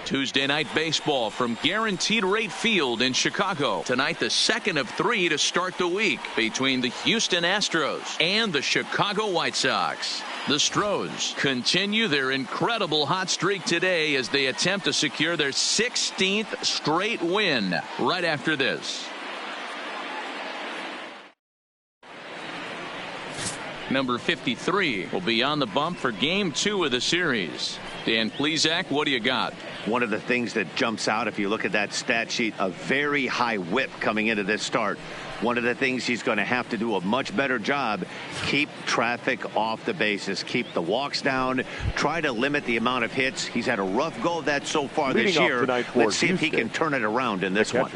Tuesday night baseball from Guaranteed Rate Field in Chicago. Tonight, the second of 3 to start the week between the Houston Astros and the Chicago White Sox. The Astros continue their incredible hot streak today as they attempt to secure their 16th straight win right after this. Number 53 will be on the bump for Game 2 of the series. Dan Plesac, what do you got? One of the things that jumps out if you look at that stat sheet, a very high whip coming into this start. One of the things he's going to have to do a much better job, keep traffic off the bases, keep the walks down, try to limit the amount of hits. He's had a rough go of that so far this year. Let's see if he can turn it around in this one.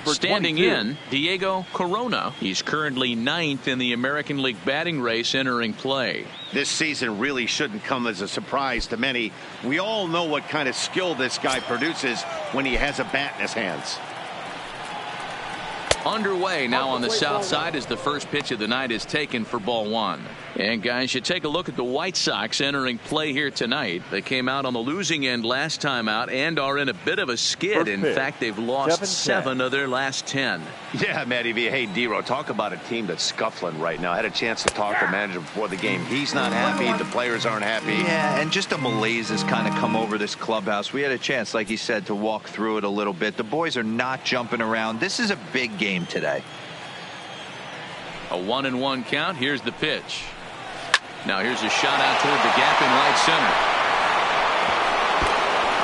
Standing in, Diego Corona. He's currently 9th in the American League batting race entering play. This season really shouldn't come as a surprise to many. We all know what kind of skill this guy produces when he has a bat in his hands. Underway now on the south side as the first pitch of the night is taken for ball 1. And guys, you take a look at the White Sox entering play here tonight. They came out on the losing end last time out and are in a bit of a skid. In fact, they've lost 7 of their last 10. Yeah, Matty V. Hey, D-Row, talk about a team that's scuffling right now. I had a chance to talk to the manager before the game. He's not happy. The players aren't happy. Yeah, and just a malaise has kind of come over this clubhouse. We had a chance, like he said, to walk through it a little bit. The boys are not jumping around. This is a big game today. A 1-1 count. Here's the pitch. Now here's a shot out toward the gap in right center.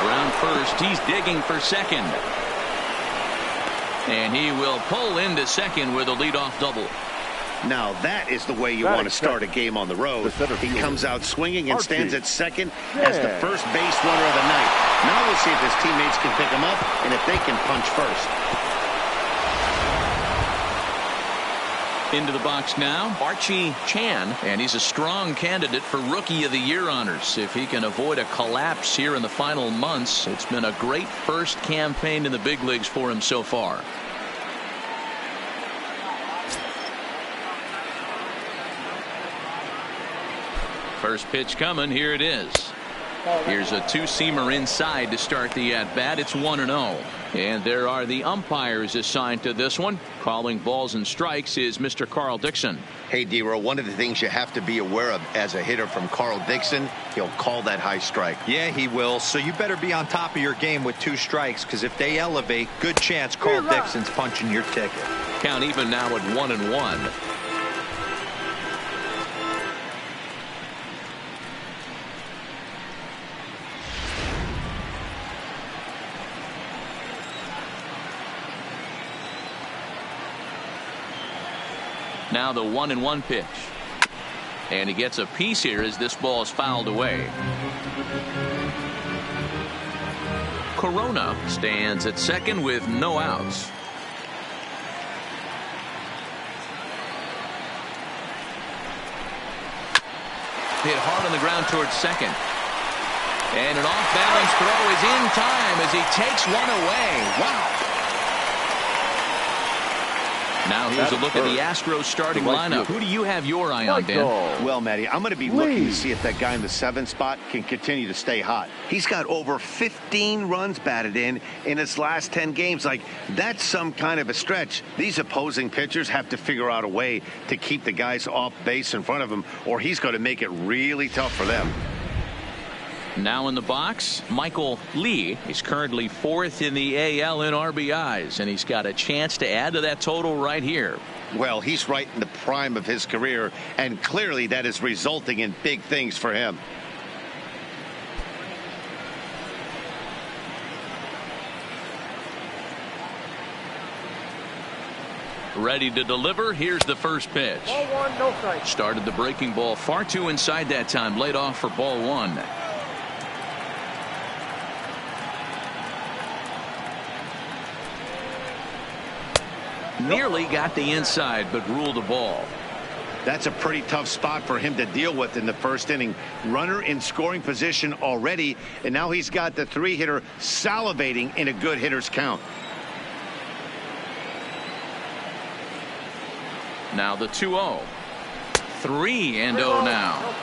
Around first, he's digging for second. And he will pull into second with a leadoff double. Now that is the way you want to start a game on the road. He comes out swinging and stands at second as the first base runner of the night. Now we'll see if his teammates can pick him up and if they can punch first. Into the box now, Archie Chan, and he's a strong candidate for Rookie of the Year honors. If he can avoid a collapse here in the final months, it's been a great first campaign in the big leagues for him so far. First pitch coming, here it is. Here's a two-seamer inside to start the at-bat. It's 1-0. And there are the umpires assigned to this one. Calling balls and strikes is Mr. Carl Dixon. Hey, D-Row, one of the things you have to be aware of as a hitter from Carl Dixon, he'll call that high strike. Yeah, he will. So you better be on top of your game with 2 strikes, because if they elevate, good chance Carl Dixon's punching your ticket. Count even now at 1-1. Now the 1-1 pitch. And he gets a piece here as this ball is fouled away. Corona stands at second with no outs. Hit hard on the ground towards second. And an off-balance throw is in time as he takes one away. Wow. Now here's a look at the Astros starting lineup. Who do you have your eye on, Dan? Well, Matty, I'm going to be looking to see if that guy in the 7th spot can continue to stay hot. He's got over 15 runs batted in his last 10 games. Like, that's some kind of a stretch. These opposing pitchers have to figure out a way to keep the guys off base in front of him, or he's going to make it really tough for them. Now in the box, Michael Lee. He's currently 4th in the AL in RBIs, and he's got a chance to add to that total right here. Well, he's right in the prime of his career, and clearly that is resulting in big things for him. Ready to deliver. Here's the first pitch. Ball 1, no strike. Started the breaking ball far too inside that time. Laid off for ball 1. Nearly got the inside, but ruled the ball. That's a pretty tough spot for him to deal with in the first inning. Runner in scoring position already, and now he's got the 3-hitter salivating in a good hitter's count. Now the 2-0. 3-0 now.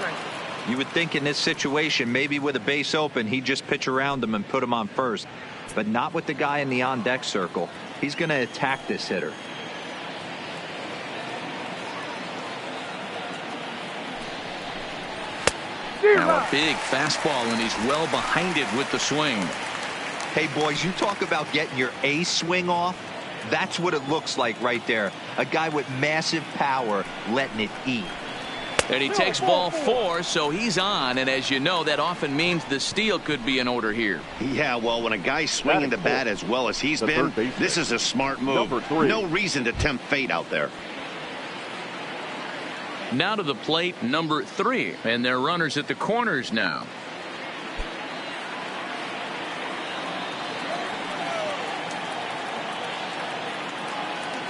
You would think in this situation, maybe with a base open, he'd just pitch around him and put him on first. But not with the guy in the on-deck circle. He's going to attack this hitter. Now a big fastball, and he's well behind it with the swing. Hey, boys, you talk about getting your A swing off. That's what it looks like right there. A guy with massive power letting it eat. And he takes ball 4, so he's on. And as you know, that often means the steal could be in order here. Yeah, well, when a guy's swinging the bat as well as he's been, this is a smart move. No reason to tempt fate out there. Now to the plate, number 3. And they're runners at the corners now.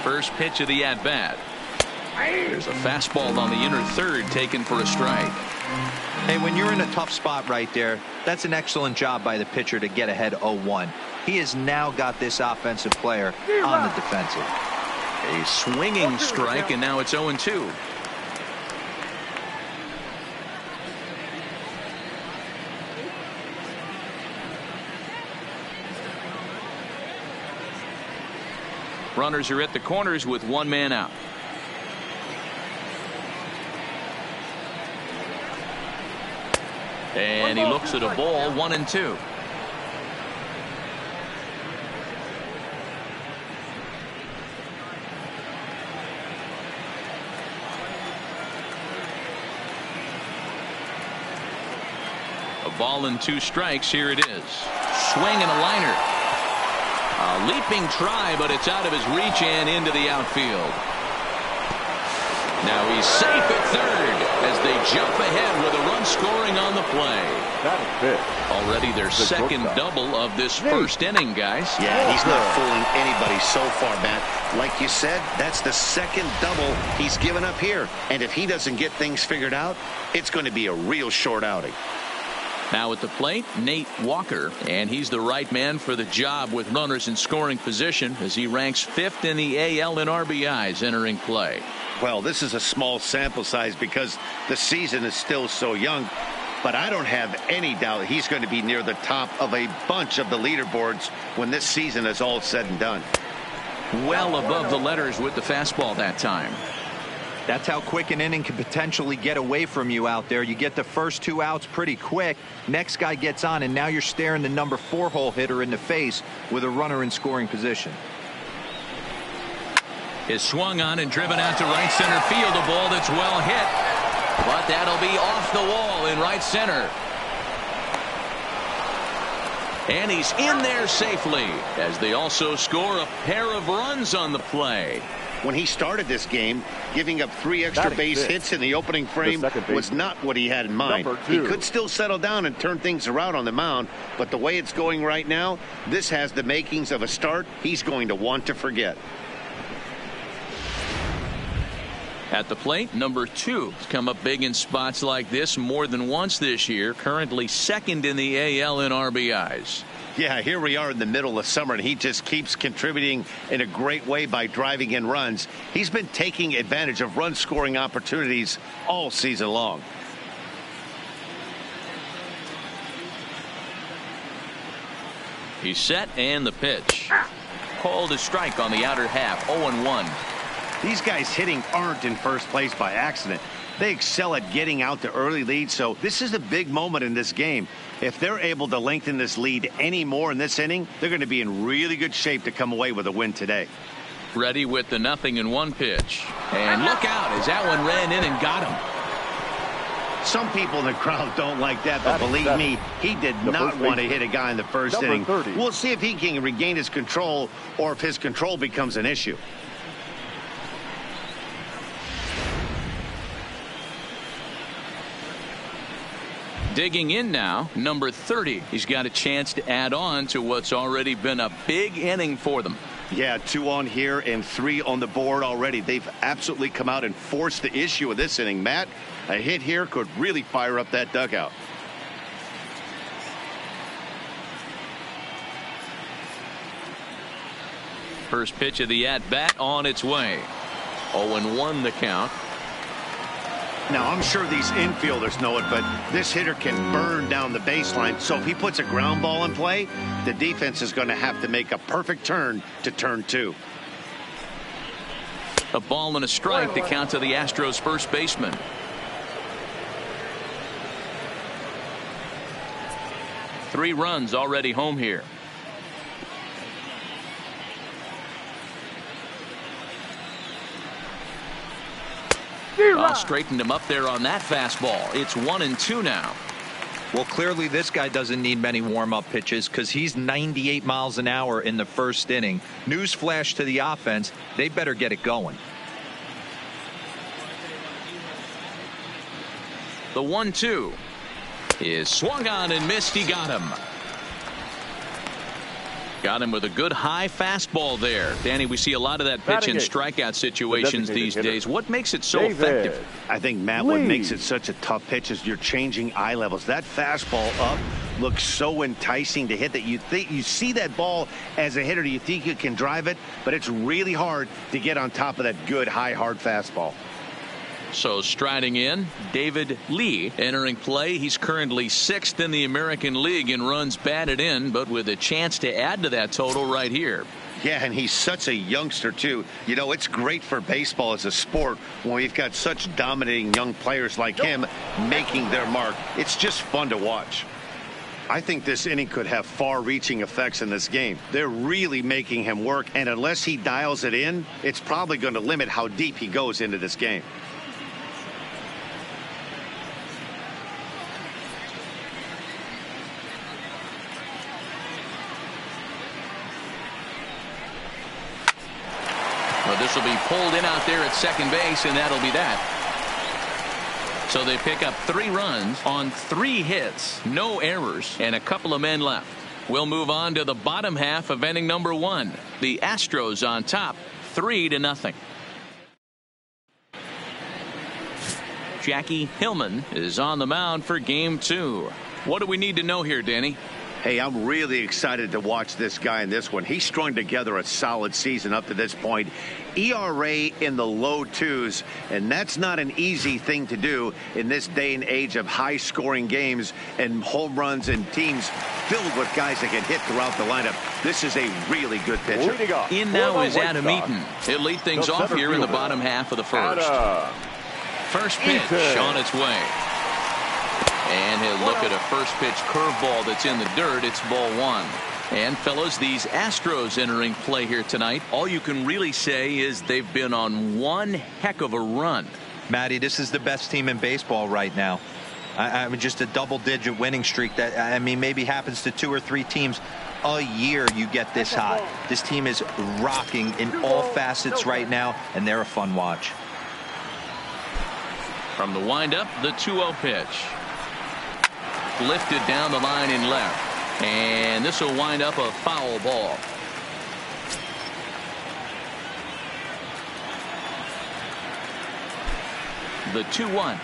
First pitch of the at-bat. There's a fastball on the inner third taken for a strike. Hey, when you're in a tough spot right there, that's an excellent job by the pitcher to get ahead 0-1. He has now got this offensive player on the defensive. A swinging strike, and now it's 0-2. Runners are at the corners with one man out. And he looks at a ball, 1-2. A ball and 2 strikes. Here it is. Swing and a liner. A leaping try, but it's out of his reach and into the outfield. Now he's safe at third as they jump ahead with a run scoring on the play. Already their second double of this first inning, guys. Yeah, he's not fooling anybody so far, Matt. Like you said, that's the second double he's given up here. And if he doesn't get things figured out, it's going to be a real short outing. Now at the plate, Nate Walker, and he's the right man for the job with runners in scoring position as he ranks 5th in the AL in RBIs entering play. Well, this is a small sample size because the season is still so young, but I don't have any doubt he's going to be near the top of a bunch of the leaderboards when this season is all said and done. Well above the letters with the fastball that time. That's how quick an inning can potentially get away from you out there. You get the first 2 outs pretty quick. Next guy gets on, and now you're staring the number 4 hole hitter in the face with a runner in scoring position. Is swung on and driven out to right center field. A ball that's well hit. But that'll be off the wall in right center. And he's in there safely as they also score a pair of runs on the play. When he started this game, giving up 3 extra base hits in the opening frame was not what he had in mind. He could still settle down and turn things around on the mound, but the way it's going right now, this has the makings of a start he's going to want to forget. At the plate, number 2 has come up big in spots like this more than once this year. Currently 2nd in the AL in RBIs. Yeah, here we are in the middle of summer, and he just keeps contributing in a great way by driving in runs. He's been taking advantage of run-scoring opportunities all season long. He's set, and the pitch. Called a strike on the outer half, 0-1. These guys hitting aren't in first place by accident. They excel at getting out to early leads, so this is a big moment in this game. If they're able to lengthen this lead any more in this inning, they're going to be in really good shape to come away with a win today. Ready with the 0-1 pitch. And look out as that one ran in and got him. Some people in the crowd don't like that, but believe me, he did not want to hit a guy in the first inning. We'll see if he can regain his control or if his control becomes an issue. Digging in now, number 30. He's got a chance to add on to what's already been a big inning for them. Yeah, 2 on here and 3 on the board already. They've absolutely come out and forced the issue of this inning. Matt, a hit here could really fire up that dugout. First pitch of the at-bat on its way. 0-1 the count. Now, I'm sure these infielders know it, but this hitter can burn down the baseline. So if he puts a ground ball in play, the defense is going to have to make a perfect turn to turn 2. A ball and a strike to count to the Astros first baseman. Three runs already home here. Straightened him up there on that fastball. It's 1-2 now. Well, clearly this guy doesn't need many warm-up pitches because he's 98 miles an hour in the first inning. Newsflash to the offense, they better get it going. The 1-2 is swung on and missed. He got him. Got him with a good high fastball there. Danny, we see a lot of that pitch in strikeout situations these days. What makes it so effective? I think, Matt, what makes it such a tough pitch is you're changing eye levels. That fastball up looks so enticing to hit that you see that ball as a hitter. You think you can drive it, but it's really hard to get on top of that good high hard fastball. So striding in, David Lee entering play. He's currently 6th in the American League in runs batted in, but with a chance to add to that total right here. Yeah, and he's such a youngster, too. You know, it's great for baseball as a sport when we've got such dominating young players like him making their mark. It's just fun to watch. I think this inning could have far-reaching effects in this game. They're really making him work, and unless he dials it in, it's probably going to limit how deep he goes into this game. Well, this will be pulled in out there at second base, and that'll be that. So they pick up 3 runs on 3 hits, no errors, and a couple of men left. We'll move on to the bottom half of inning number 1. The Astros on top, 3-0. Jackie Hillman is on the mound for game 2. What do we need to know here, Danny? Hey, I'm really excited to watch this guy in this one. He's strung together a solid season up to this point. ERA in the low 2s, and that's not an easy thing to do in this day and age of high-scoring games and home runs and teams filled with guys that can hit throughout the lineup. This is a really good pitcher. In now is Adam Eaton. He'll lead things off here in the bottom half of the first. First pitch on its way. And he'll look at a first pitch curveball that's in the dirt. It's ball 1. And fellas, these Astros entering play here tonight, all you can really say is they've been on one heck of a run. Matty, this is the best team in baseball right now. I mean, just a double-digit winning streak that, I mean, maybe happens to 2 or 3 teams a year. You get this hot. This team is rocking in all facets right now, and they're a fun watch. From the windup, the 2-0 pitch. Lifted down the line in left, and this will wind up a foul ball. The 2-1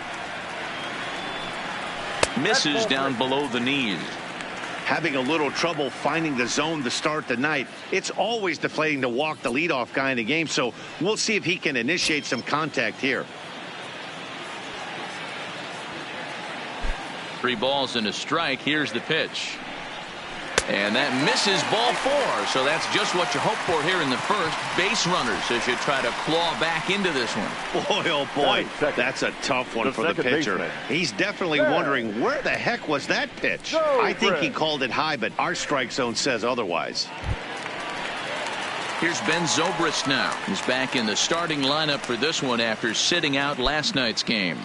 misses down below the knees. Having a little trouble finding the zone to start the night. It's always deflating to walk the leadoff guy in the game, so we'll see if he can initiate some contact here. 3 balls and a strike. Here's the pitch. And that misses ball 4. So that's just what you hope for here in the first. Base runners as you try to claw back into this one. Boy, oh boy, that's a tough one for the pitcher. He's definitely wondering where the heck was that pitch. I think he called it high, but our strike zone says otherwise. Here's Ben Zobrist now. He's back in the starting lineup for this one after sitting out last night's game.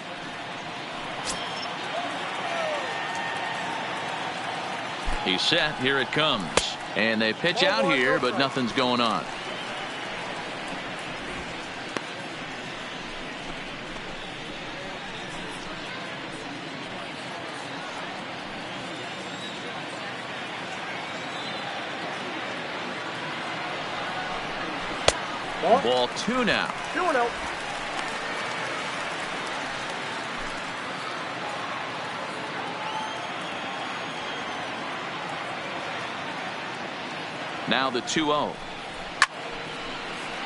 He's set. Here it comes. And they pitch out here, but nothing's going on. Ball 2 now. 2-0. Now the 2-0.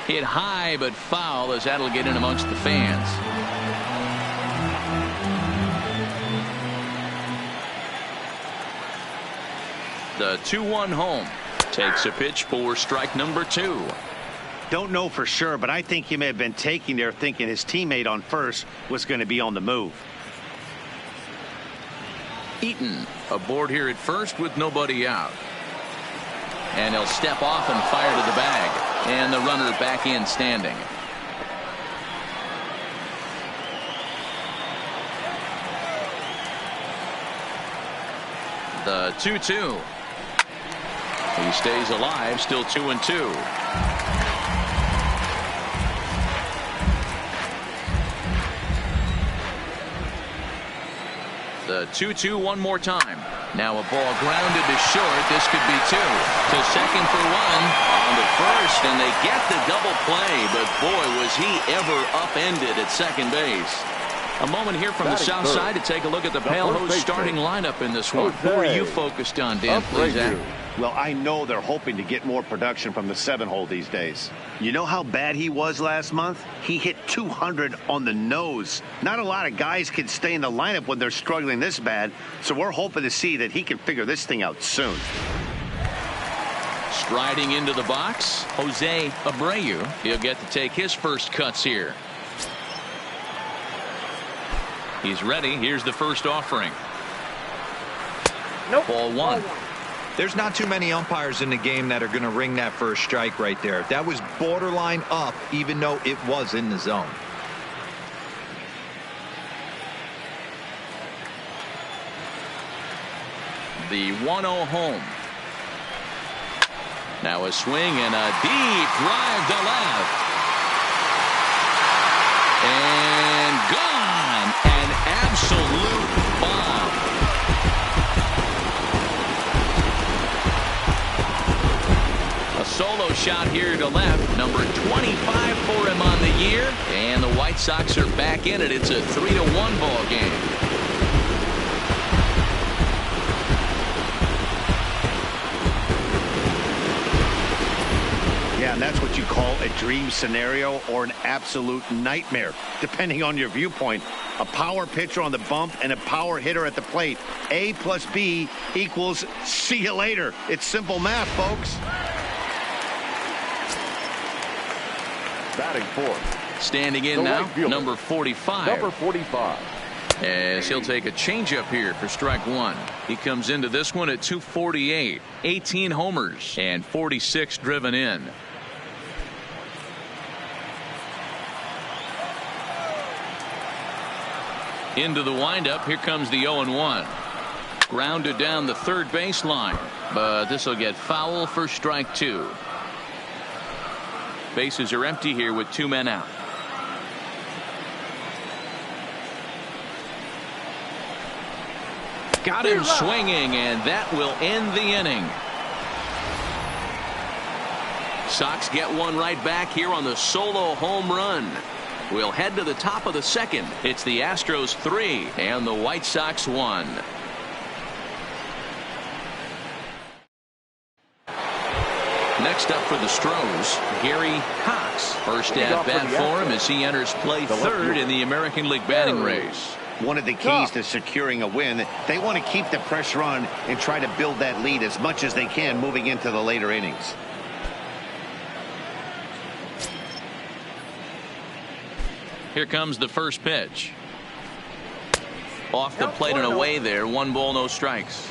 Hit high but foul as that'll get in amongst the fans. The 2-1 home. Takes a pitch for strike number 2. Don't know for sure, but I think he may have been taking there thinking his teammate on first was going to be on the move. Eaton aboard here at first with nobody out. And he'll step off and fire to the bag. And the runner back in standing. The 2-2. He stays alive, still 2-2. The 2-2 one more time. Now a ball grounded to short. This could be 2. To second for 1. On to first, and they get the double play. But boy, was he ever upended at second base. A moment here from the south side to take a look at the Pale Hose starting lineup in this one. Who are you focused on, Dan? Please, Zach. Well, I know they're hoping to get more production from the 7-hole these days. You know how bad he was last month? He hit 200 on the nose. Not a lot of guys can stay in the lineup when they're struggling this bad, so we're hoping to see that he can figure this thing out soon. Striding into the box, Jose Abreu. He'll get to take his first cuts here. He's ready. Here's the first offering. Nope. Ball 1. There's not too many umpires in the game that are going to ring that first strike right there. That was borderline up, even though it was in the zone. The 1-0 home. Now a swing and a deep drive to left. And gone. An absolute bomb. A solo shot here to left. Number 25 for him on the year. And the White Sox are back in it. It's a 3-1 ball game. Yeah, and that's what you call a dream scenario or an absolute nightmare, depending on your viewpoint. A power pitcher on the bump and a power hitter at the plate. A plus B equals see you later. It's simple math, folks. Batting fourth. Standing in now, number 45. Number 45. As he'll take a changeup here for strike 1. He comes into this one at 248. 18 homers and 46 driven in. Into the windup. Here comes the 0-1. Grounded down the third baseline. But this will get foul for strike 2. Bases are empty here with 2 men out. Got him swinging, and that will end the inning. Sox get one right back here on the solo home run. We'll head to the top of the second. It's the Astros 3 and the White Sox 1. Next up for the Astros, Gary Cox. First at bat for him as he enters play third in the American League batting race. One of the keys to securing a win, they want to keep the pressure on and try to build that lead as much as they can moving into the later innings. Here comes the first pitch. Off the plate and away there. 1 ball, no strikes.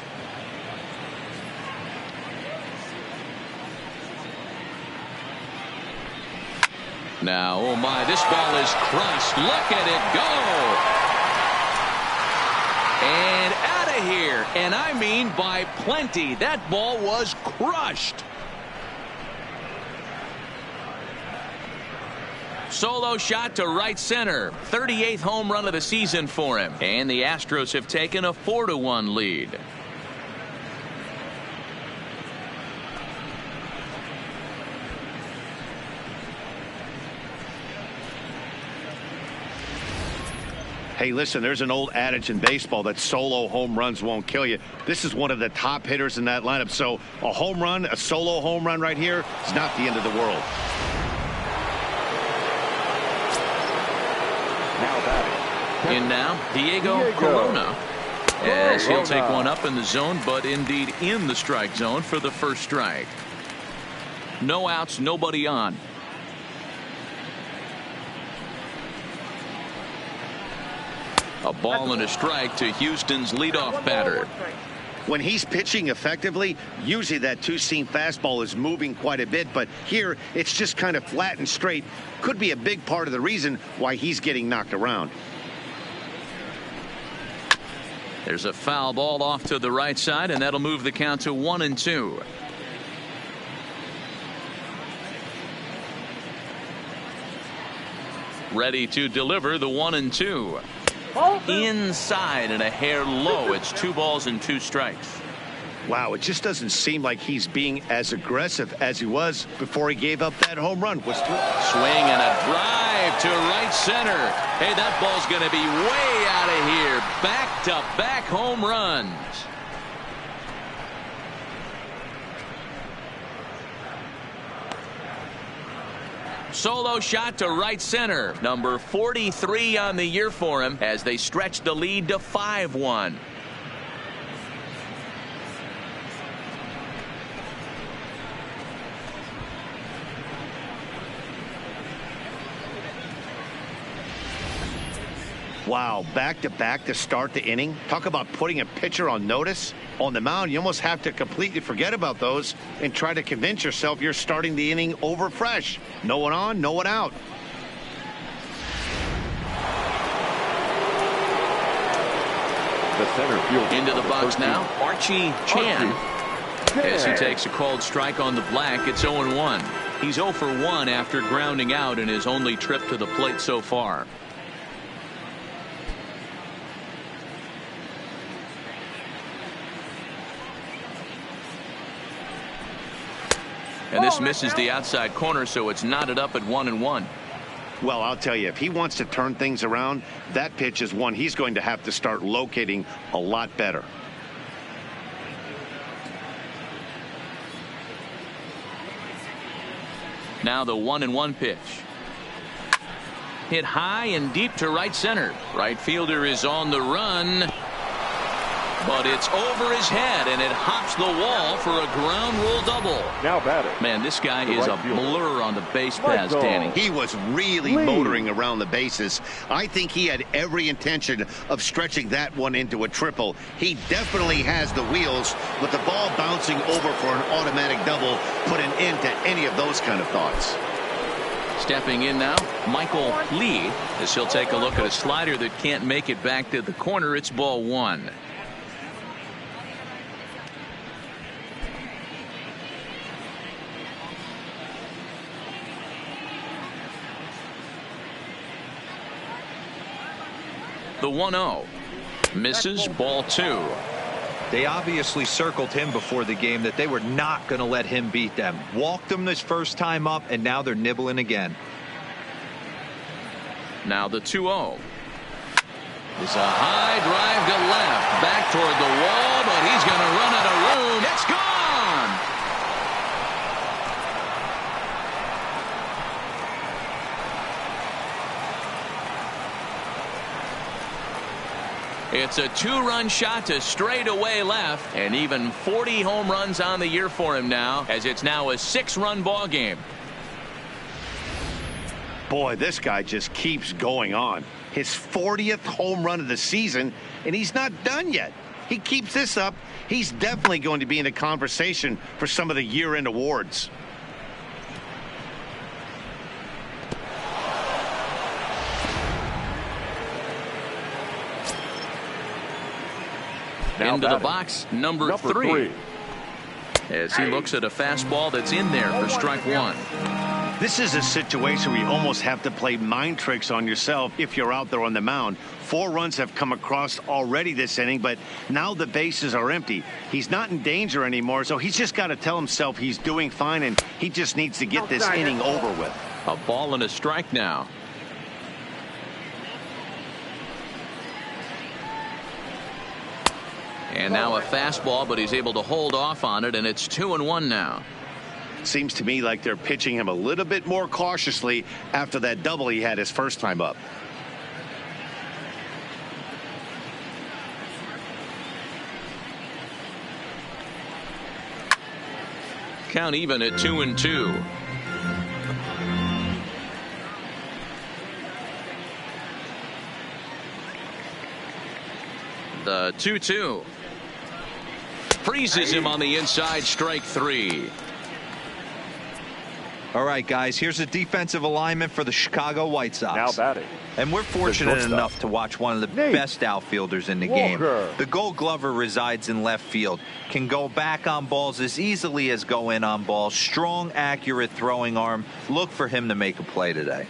Now, oh my, this ball is crushed. Look at it go. And out of here. And I mean by plenty. That ball was crushed. Solo shot to right center. 38th home run of the season for him. And the Astros have taken a 4-1 lead. Hey, listen, there's an old adage in baseball that solo home runs won't kill you. This is one of the top hitters in that lineup. So a home run, a solo home run right here is not the end of the world. Now batting. In now, Diego Corona. As he'll take one up in the zone, but indeed in the strike zone for the first strike. No outs, nobody on. A ball and a strike to Houston's leadoff batter. When he's pitching effectively, usually that two-seam fastball is moving quite a bit, but here it's just kind of flat and straight. Could be a big part of the reason why he's getting knocked around. There's a foul ball off to the right side, and that'll move the count to 1-2. Ready to deliver the 1-2. Inside and a hair low. It's 2 balls and 2 strikes. Wow, it just doesn't seem like he's being as aggressive as he was before he gave up that home run. Swing and a drive to right center. Hey, that ball's going to be way out of here. Back-to-back home runs. Solo shot to right center. Number 43 on the year for him as they stretch the lead to 5-1. Wow, back-to-back to start the inning. Talk about putting a pitcher on notice. On the mound, you almost have to completely forget about those and try to convince yourself you're starting the inning over fresh. No one on, no one out. The center field into the box now, Archie Chan. As he takes a called strike on the black, it's 0-1. He's 0 for 1 after grounding out in his only trip to the plate so far. And this misses the outside corner, so it's knotted up at 1-1. Well, I'll tell you, if he wants to turn things around, that pitch is one he's going to have to start locating a lot better. Now the 1-1 pitch. Hit high and deep to right center. Right fielder is on the run. But it's over his head, and it hops the wall for a ground rule double. Now batting. Man, this guy is a blur on the base paths, Danny. He was really motoring around the bases. I think he had every intention of stretching that one into a triple. He definitely has the wheels, with the ball bouncing over for an automatic double, put an end to any of those kind of thoughts. Stepping in now, Michael Lee, as he'll take a look at a slider that can't make it back to the corner. It's ball 1. The 1-0 misses, ball 2. They obviously circled him before the game that they were not going to let him beat them. Walked him this first time up, and now they're nibbling again. Now the 2-0. It's a high drive to left, back toward the wall, but he's going to run out of room. It's gone. It's a 2-run shot to straightaway left, and even 40 home runs on the year for him now, as it's now a 6-run ball game. Boy, this guy just keeps going on. His 40th home run of the season, and he's not done yet. He keeps this up, he's definitely going to be in the conversation for some of the year-end awards. Now into the box, number 3. As he looks at a fastball that's in there for strike 1. This is a situation where you almost have to play mind tricks on yourself if you're out there on the mound. 4 runs have come across already this inning, but now the bases are empty. He's not in danger anymore, so he's just got to tell himself he's doing fine, and he just needs to get this inning over with. A ball and a strike now. And now a fastball, but he's able to hold off on it, and it's 2-1 now. Seems to me like they're pitching him a little bit more cautiously after that double he had his first time up. Count even at 2-2. The 2-2. Freezes him on the inside, strike three. All right, guys, here's a defensive alignment for the Chicago White Sox. Now batting. And we're fortunate enough to watch one of the best outfielders in the game. The Gold Glover resides in left field. Can go back on balls as easily as go in on balls. Strong, accurate throwing arm. Look for him to make a play today.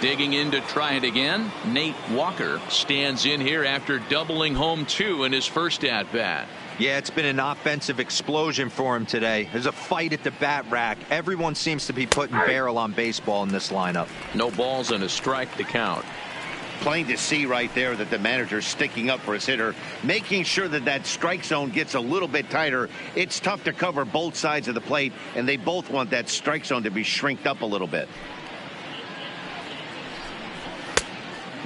Digging in to try it again. Nate Walker stands in here after doubling home 2 in his first at-bat. Yeah, it's been an offensive explosion for him today. There's a fight at the bat rack. Everyone seems to be putting barrel on baseball in this lineup. No balls and a strike to count. Plain to see right there that the manager's sticking up for his hitter, making sure that that strike zone gets a little bit tighter. It's tough to cover both sides of the plate, and they both want that strike zone to be shrinked up a little bit.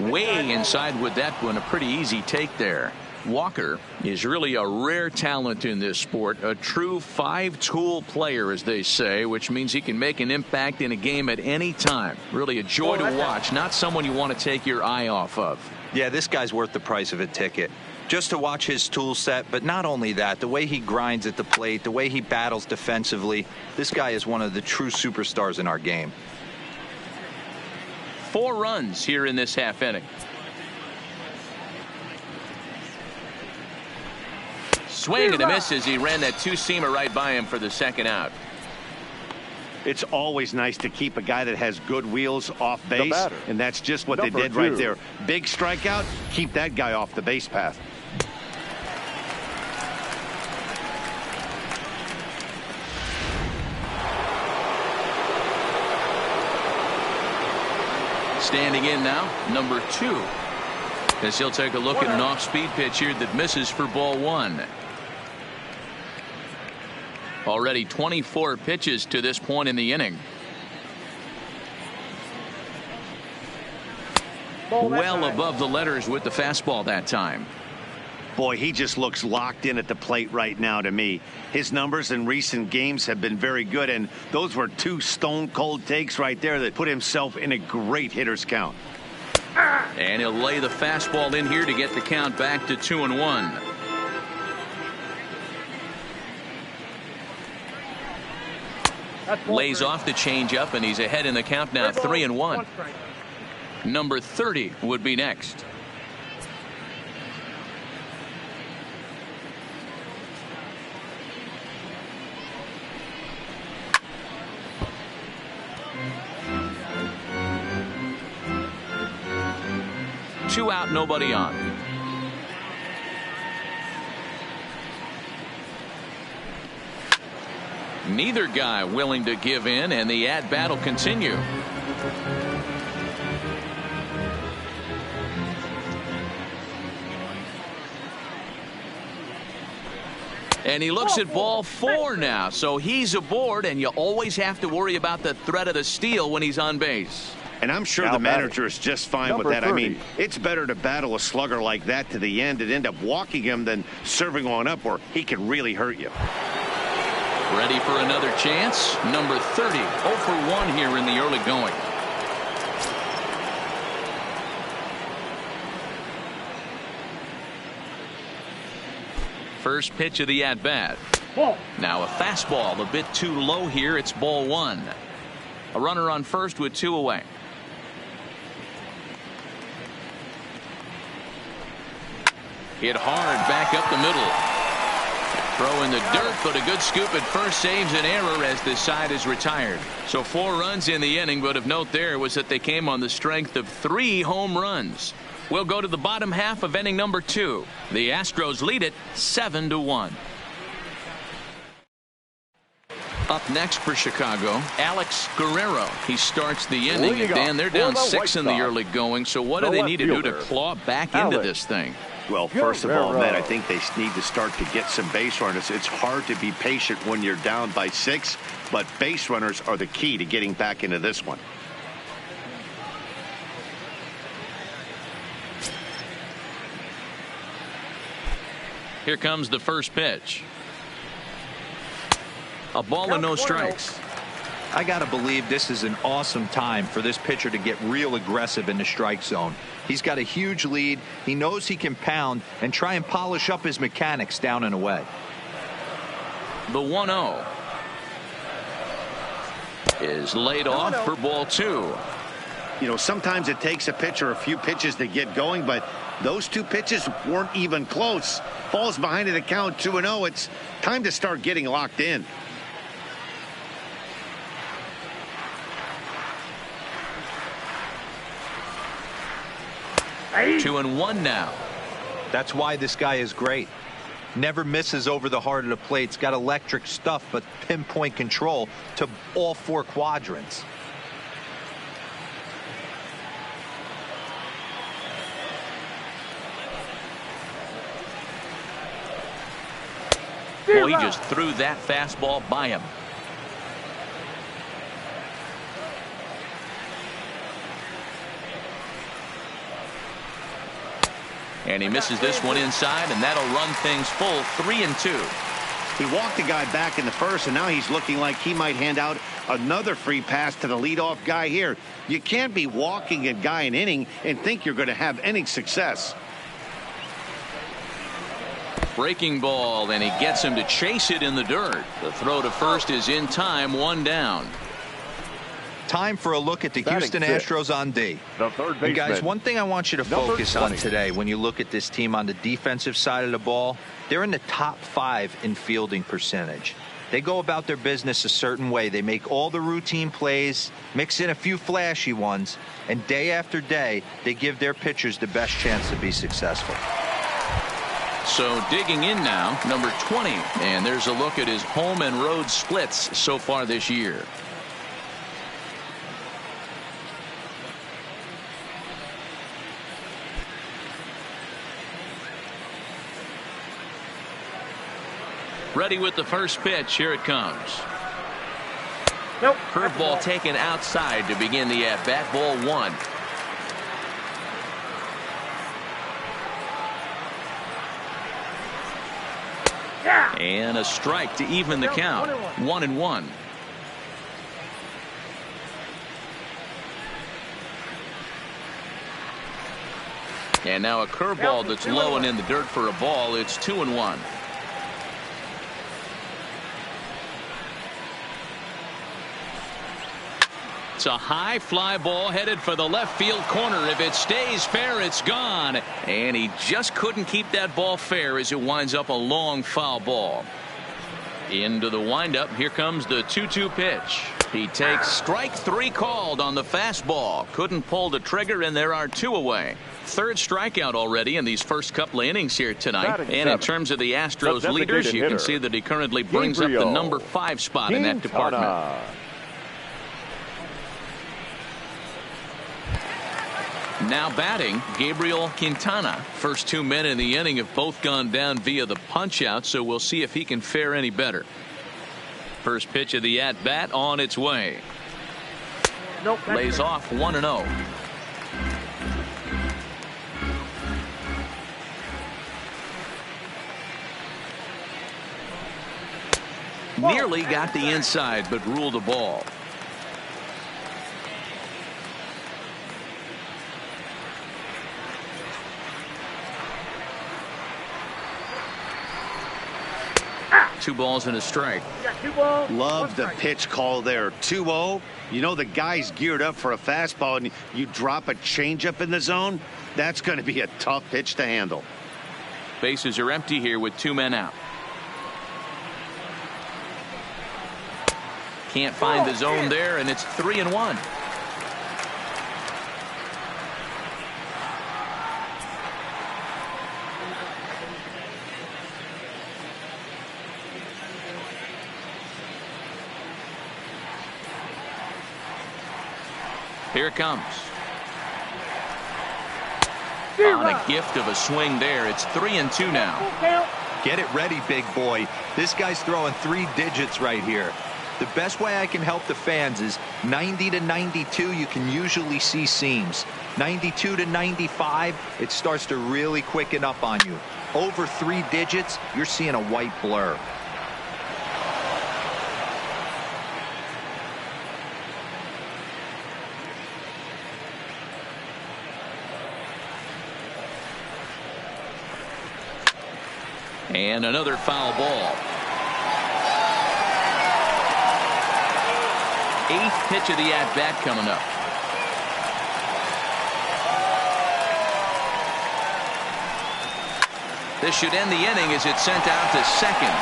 Way inside with that one, a pretty easy take there. Walker is really a rare talent in this sport, a true five-tool player, as they say, which means he can make an impact in a game at any time. Really a joy to watch, not someone you want to take your eye off of. Yeah, this guy's worth the price of a ticket. Just to watch his tool set, but not only that, the way he grinds at the plate, the way he battles defensively, this guy is one of the true superstars in our game. 4 runs here in this half inning. Swing and a miss as he ran that two-seamer right by him for the second out. It's always nice to keep a guy that has good wheels off base, and that's just what they did right there. Big strikeout, keep that guy off the base path. Standing in now, number 2. As he'll take a look at an off-speed pitch here that misses for ball 1. Already 24 pitches to this point in the inning. Well above the letters with the fastball that time. Boy, he just looks locked in at the plate right now to me. His numbers in recent games have been very good, and those were 2 stone-cold takes right there that put himself in a great hitter's count. And he'll lay the fastball in here to get the count back to 2-1. Lays off the changeup, and he's ahead in the count now, 3-1. Number 30 would be next. Two out, nobody on. Neither guy willing to give in, and the at-bat will continue. And he looks at ball 4 now, so he's aboard, and you always have to worry about the threat of the steal when he's on base. And I'm sure the manager is just fine with that. I mean, it's better to battle a slugger like that to the end and end up walking him than serving on up where he can really hurt you. Ready for another chance. Number 30, 0 for 1 here in the early going. First pitch of the at-bat. Now a fastball a bit too low here. It's ball 1. A runner on first with 2 away. Hit hard back up the middle. Throw in the dirt, but a good scoop at first saves an error as this side is retired. So 4 runs in the inning, but of note there was that they came on the strength of 3 home runs. We'll go to the bottom half of inning number 2. The Astros lead it 7-1. Up next for Chicago, Alex Guerrero. He starts the inning, and Dan, they're down 6 in the early going, so what do they need to do to claw back into this thing? Well, first of all, Matt, I think they need to start to get some base runners. It's hard to be patient when you're down by 6, but base runners are the key to getting back into this one. Here comes the first pitch. A ball and no strikes. I got to believe this is an awesome time for this pitcher to get real aggressive in the strike zone. He's got a huge lead. He knows he can pound and try and polish up his mechanics down and away. The 1-0 is laid off for ball 2. You know, sometimes it takes a pitcher a few pitches to get going, but those 2 pitches weren't even close. Falls behind at a count 2-0. It's time to start getting locked in. Hey. 2-1 now. That's why this guy is great. Never misses over the heart of the plate. It's got electric stuff, but pinpoint control to all 4 quadrants. Well, he just threw that fastball by him. And he misses this one inside, and that'll run things full 3-2. He walked the guy back in the first, and now he's looking like he might hand out another free pass to the leadoff guy here. You can't be walking a guy an inning and think you're going to have any success. Breaking ball, and he gets him to chase it in the dirt. The throw to first is in time, 1 down. Time for a look at the Houston Astros on D. The third baseman. And guys, one thing I want you to focus on today when you look at this team on the defensive side of the ball, they're in the top 5 in fielding percentage. They go about their business a certain way. They make all the routine plays, mix in a few flashy ones, and day after day, they give their pitchers the best chance to be successful. So digging in now, number 20, and there's a look at his home and road splits so far this year. Ready with the first pitch. Here it comes. Nope. Curveball taken outside to begin the at-bat. Ball 1. Yeah. And a strike to even the count. 1-1. And now a curveball that's low and in the dirt for a ball. It's 2-1. It's a high fly ball headed for the left field corner. If it stays fair, it's gone. And he just couldn't keep that ball fair as it winds up a long foul ball. Into the windup. Here comes the 2-2 pitch. He takes strike 3 called on the fastball. Couldn't pull the trigger, and there are 2 away. 3rd strikeout already in these first couple of innings here tonight. And in terms of the Astros leaders, you can see that he currently brings up the number 5 spot in that department. Now batting, Gabriel Quintana. First 2 men in the inning have both gone down via the punch out, so we'll see if he can fare any better. First pitch of the at bat on its way. Nope. Lays off 1-0. Nearly got the inside, but ruled a ball. Two balls and a strike. Love the pitch call there. 2-0. You know the guy's geared up for a fastball, and you drop a changeup in the zone. That's going to be a tough pitch to handle. Bases are empty here with 2 men out. Can't find the zone there, and it's 3-1. Here it comes. On a gift of a swing there. It's 3-2 now. Get it ready, big boy. This guy's throwing 3 digits right here. The best way I can help the fans is 90 to 92, you can usually see seams. 92 to 95, it starts to really quicken up on you. Over 3 digits, you're seeing a white blur. And another foul ball. 8th pitch of the at-bat coming up. This should end the inning as it's sent out to second.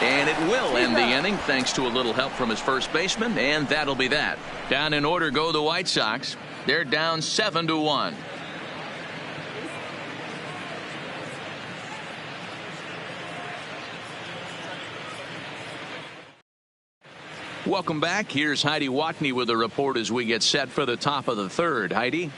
And it will end the inning thanks to a little help from his first baseman, and that'll be that. Down in order go the White Sox. They're down 7-1. Welcome back. Here's Heidi Watney with a report as we get set for the top of the third. Heidi?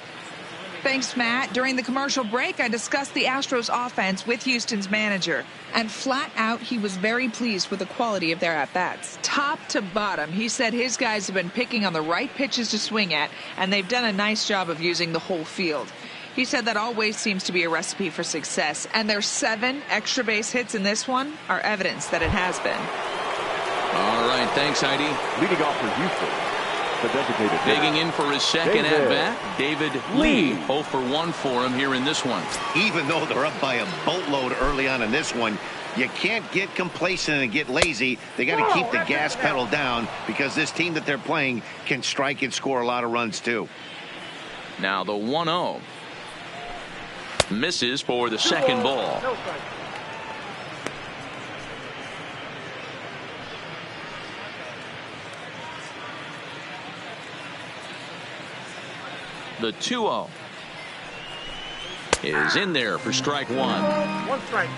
Thanks, Matt. During the commercial break, I discussed the Astros offense with Houston's manager. And flat out, he was very pleased with the quality of their at-bats. Top to bottom, he said his guys have been picking on the right pitches to swing at, and they've done a nice job of using the whole field. He said that always seems to be a recipe for success, and their 7 extra base hits in this one are evidence that it has been. All right, thanks, Heidi. Leading off for Houston, the designated hitter. Digging in for his second at-bat, David Lee. 0 for 1 for him here in this one. Even though they're up by a boatload early on in this one, you can't get complacent and get lazy. They got to keep the gas pedal down because this team that they're playing can strike and score a lot of runs too. Now the 1-0. Misses for the second ball. The 2-0 is in there for strike 1. 1 strike.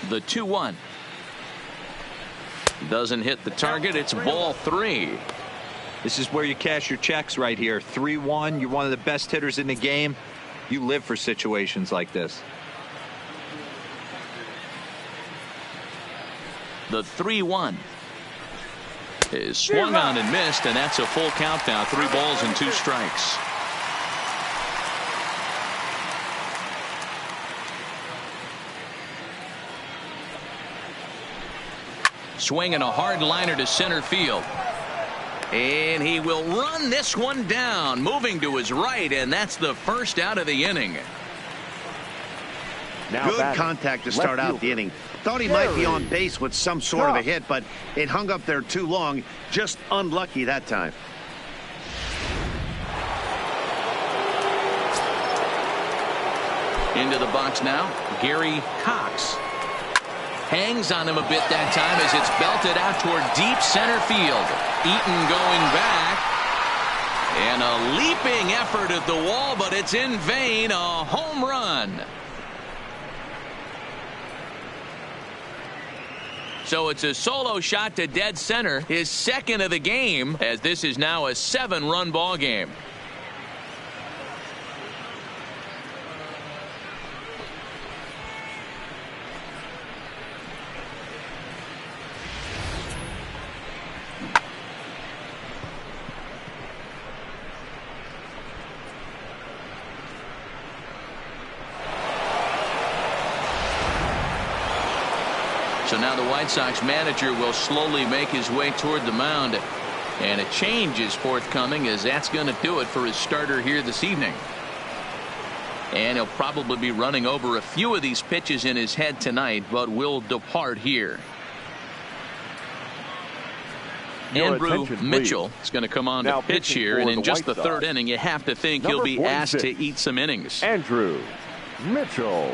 The 2-1 doesn't hit the target. It's ball 3. This is where you cash your checks right here. 3-1. You're one of the best hitters in the game. You live for situations like this. The 3-1 is swung on and missed, and that's a full count now. 3 balls and 2 strikes. Swinging a hard liner to center field. And he will run this one down, moving to his right, and that's the first out of the inning. Now Good contact to start out the inning. Thought he might be on base with some sort of a hit, but it hung up there too long. Just unlucky that time. Into the box now, Gary Cox. Hangs on him a bit that time as it's belted out toward deep center field. Eaton going back. And a leaping effort at the wall, but it's in vain. A home run. So it's a solo shot to dead center, his second of the game, as this is now a 7-run ball game. So now the White Sox manager will slowly make his way toward the mound. And a change is forthcoming, as that's going to do it for his starter here this evening. And he'll probably be running over a few of these pitches in his head tonight, but will depart here. Andrew Mitchell is going to come on to pitch here, and in just the third inning, you have to think he'll be asked to eat some innings. Andrew Mitchell.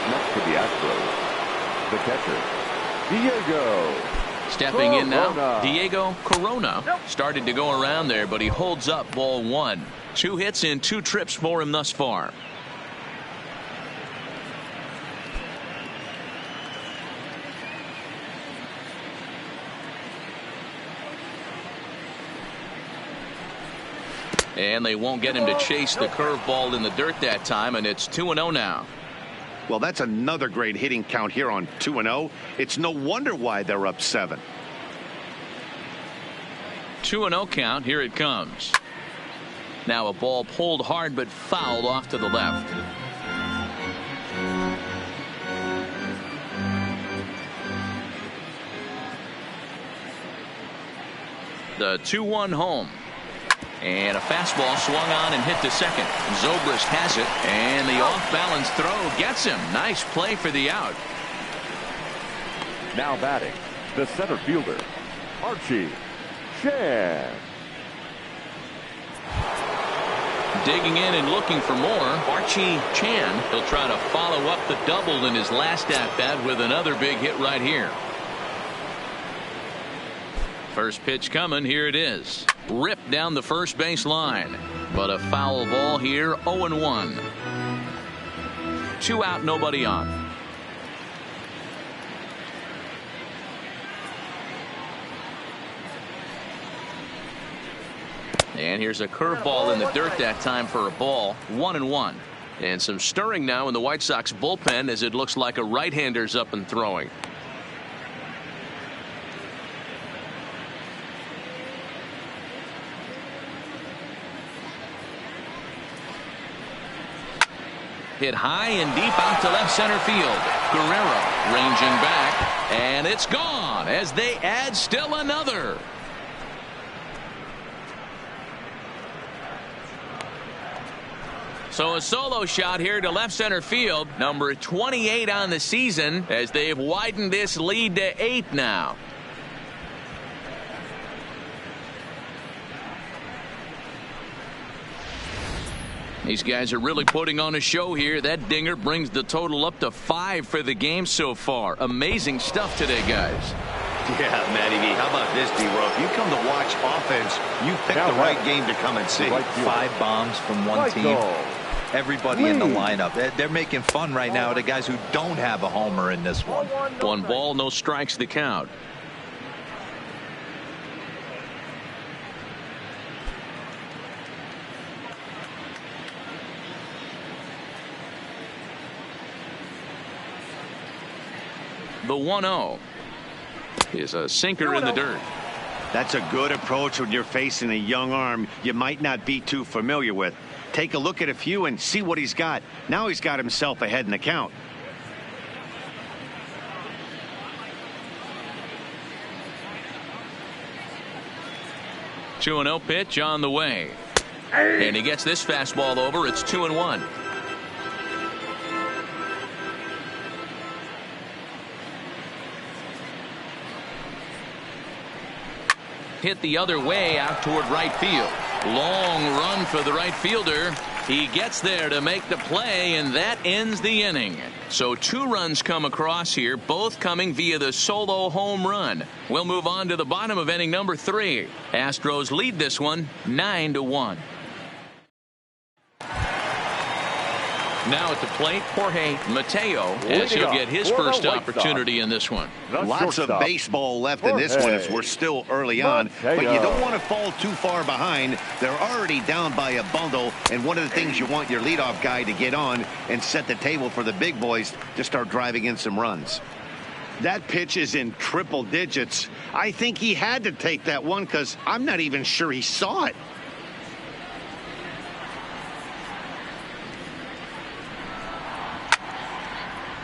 Next to the Astros, the catcher, Diego Stepping in now, Diego Corona. Started to go around there, but he holds up ball one. 2 hits in 2 trips for him thus far. And they won't get him to chase the curveball in the dirt that time, and it's 2-0 now. Well, that's another great hitting count here on 2-0. It's no wonder why they're up 7. 2-0 count. Here it comes. Now a ball pulled hard but fouled off to the left. The 2-1 home. And a fastball swung on and hit to second. Zobrist has it, and the off-balance throw gets him. Nice play for the out. Now batting, the center fielder, Archie Chan. Digging in and looking for more, Archie Chan. He'll try to follow up the double in his last at-bat with another big hit right here. First pitch coming. Here it is. Ripped down the first base line. But a foul ball here. 0-1. 2 out, nobody on. And here's a curveball in the dirt that time for a ball. 1-1. And some stirring now in the White Sox bullpen as it looks like a right-hander's up and throwing. Hit high and deep out to left center field. Guerrero ranging back, and it's gone as they add still another. So a solo shot here to left center field. Number 28 on the season as they've widened this lead to 8 now. These guys are really putting on a show here. That dinger brings the total up to 5 for the game so far. Amazing stuff today, guys. Yeah, Matty V. How about this, D-Row? If you come to watch offense, you pick the right game to come and see. 5 bombs from one team. Everybody in the lineup. They're making fun right now of the guys who don't have a homer in this one. 1 ball, no strikes the count. The 1-0 is a sinker in the dirt. That's a good approach when you're facing a young arm you might not be too familiar with. Take a look at a few and see what he's got. Now he's got himself ahead in the count. Two 2-0 pitch on the way. And he gets this fastball over. It's 2-1. Hit the other way out toward right field. Long run for the right fielder. He gets there to make the play, and that ends the inning. So 2 runs come across here, both coming via the solo home run. We'll move on to the bottom of inning number 3. Astros lead this one 9-1. Now at the plate, Jorge Mateo, as he'll get his first opportunity in this one. Lots of baseball left in this one as we're still early on, but you don't want to fall too far behind. They're already down by a bundle, and one of the things you want your leadoff guy to get on and set the table for the big boys to start driving in some runs. That pitch is in triple digits. I think he had to take that one because I'm not even sure he saw it.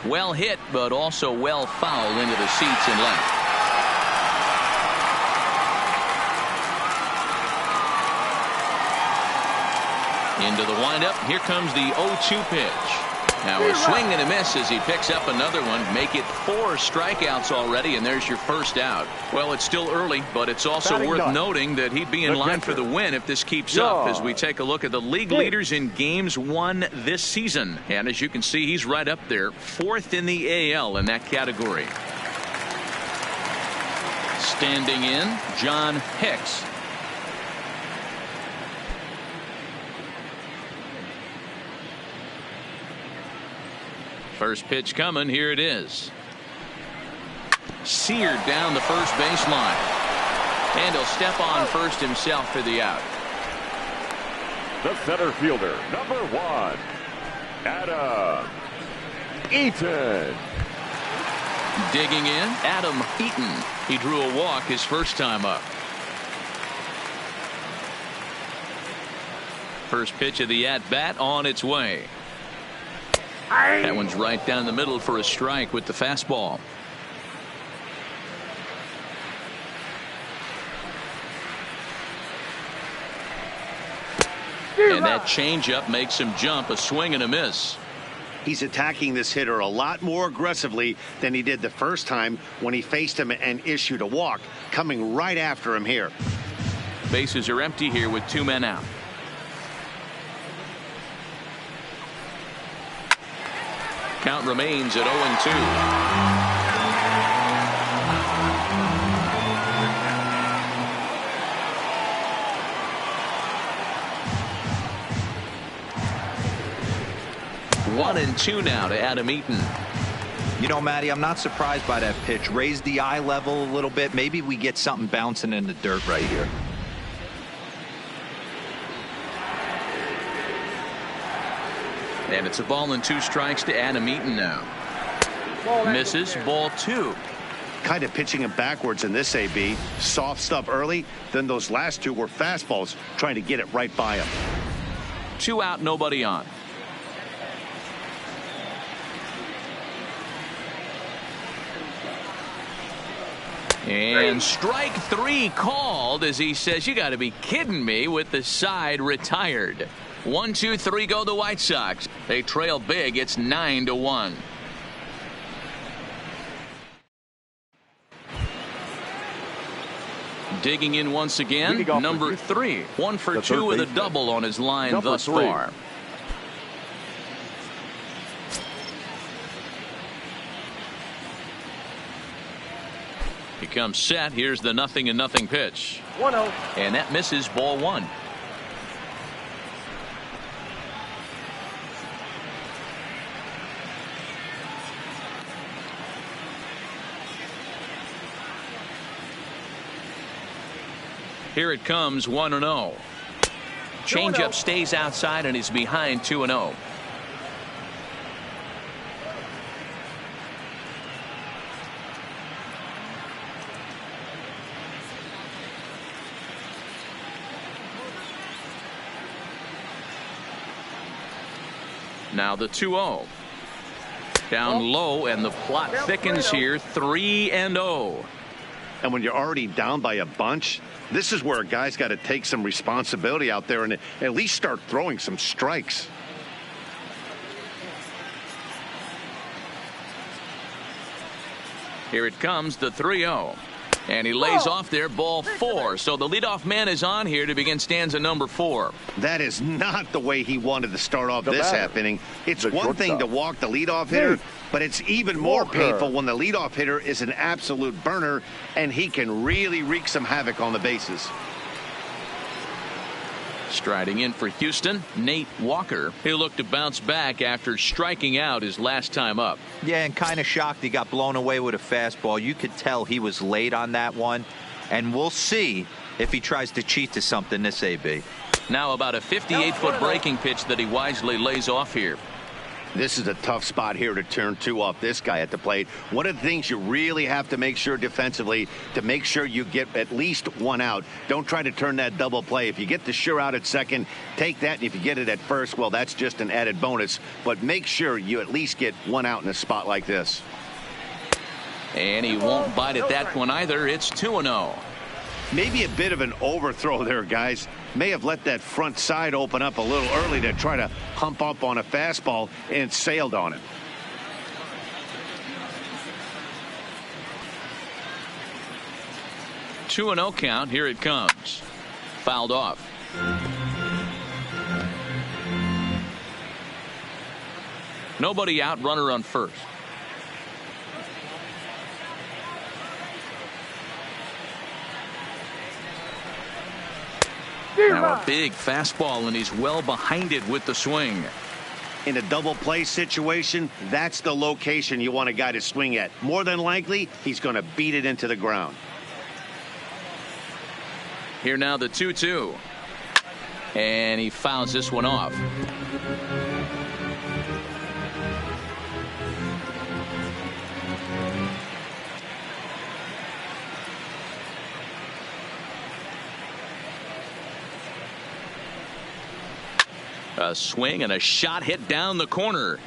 Well hit, but also well fouled into the seats and left. Into the windup. Here comes the 0-2 pitch. Now a swing and a miss as he picks up another one. Make it 4 strikeouts already, and there's your first out. Well, it's still early, but it's also worth noting that he'd be in line for the win if this keeps up as we take a look at the league leaders in games won this season. And as you can see, he's right up there, 4th in the AL in that category. Standing in, John Hicks. First pitch coming. Here it is. Seared down the first baseline. And he'll step on first himself for the out. The center fielder, number 1, Adam Eaton. Digging in, Adam Eaton. He drew a walk his first time up. First pitch of the at-bat on its way. That one's right down the middle for a strike with the fastball. And that changeup makes him jump. A swing and a miss. He's attacking this hitter a lot more aggressively than he did the first time when he faced him and issued a walk, coming right after him here. Bases are empty here with 2 men out. Count remains at 0-2. One and two now to Adam Eaton. You know, Matty, I'm not surprised by that pitch. Raise the eye level a little bit. Maybe we get something bouncing in the dirt right here. And it's a ball and 2 strikes to Adam Eaton now. Misses. Ball 2. Kind of pitching him backwards in this AB. Soft stuff early. Then those last 2 were fastballs, trying to get it right by him. 2 out, nobody on. And strike 3 called as he says, you got to be kidding me, with the side retired. 1, 2, 3 go the White Sox. They trail big. It's 9-1. Digging in once again, number 3. 1 for 2 with a double on his line thus far. He comes set. Here's the 0-0 pitch. 1-0. And that misses. Ball 1. Here it comes, 1-0. Changeup stays outside and is behind 2-0. Now the 2-0. Down low, and the plot thickens here. 3-0. And when you're already down by a bunch, this is where a guy's got to take some responsibility out there and at least start throwing some strikes. Here it comes, the 3-0. And he lays off there, ball 4. So the leadoff man is on here to begin stanza number 4. That is not the way he wanted to start off this half inning. It's one thing to walk the leadoff hitter, but it's even more painful when the leadoff hitter is an absolute burner and he can really wreak some havoc on the bases. Striding in for Houston, Nate Walker. He'll look to bounce back after striking out his last time up. Yeah, and kind of shocked he got blown away with a fastball. You could tell he was late on that one, and we'll see if he tries to cheat to something this AB. Now about a 58-foot breaking pitch that he wisely lays off here. This is a tough spot here to turn 2 off this guy at the plate. One of the things you really have to make sure defensively, to make sure you get at least 1 out. Don't try to turn that double play. If you get the sure out at second, take that, and if you get it at first, well, that's just an added bonus. But make sure you at least get 1 out in a spot like this. And he won't bite at that one either. It's 2-0. Maybe a bit of an overthrow there, guys. May have let that front side open up a little early to try to hump up on a fastball and sailed on it. Two 2-0 count. Here it comes. Fouled off. Nobody out, runner on first. Now a big fastball, and he's well behind it with the swing. In a double play situation, that's the location you want a guy to swing at. More than likely, he's going to beat it into the ground. Here now the 2-2. And he fouls this one off. A swing and a shot hit down the corner.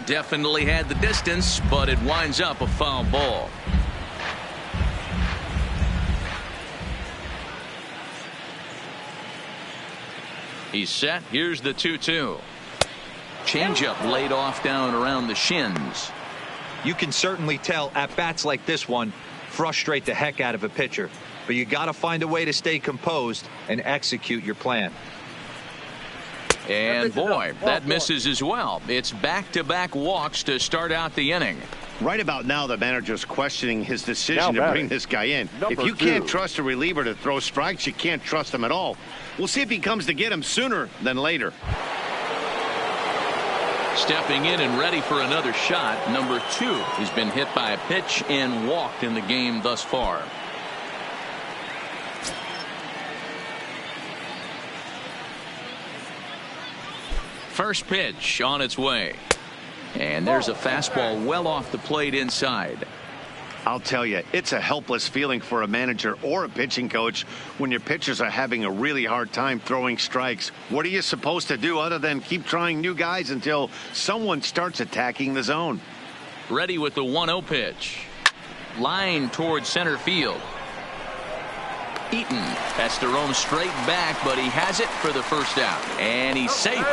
Definitely had the distance, but it winds up a foul ball. He's set. Here's the 2-2. Changeup laid off down around the shins. You can certainly tell at bats like this one frustrate the heck out of a pitcher, but you got to find a way to stay composed and execute your plan. And boy, that misses as well. It's back-to-back walks to start out the inning. Right about now, the manager's questioning his decision to bring this guy in. If you can't trust a reliever to throw strikes, you can't trust him at all. We'll see if he comes to get him sooner than later. Stepping in and ready for another shot, number 2. He's been hit by a pitch and walked in the game thus far. First pitch on its way. And there's a fastball well off the plate inside. I'll tell you, it's a helpless feeling for a manager or a pitching coach when your pitchers are having a really hard time throwing strikes. What are you supposed to do other than keep trying new guys until someone starts attacking the zone? Ready with the 1-0 pitch. Line towards center field. Eaton has to roam straight back, but he has it for the first out. And he's safe.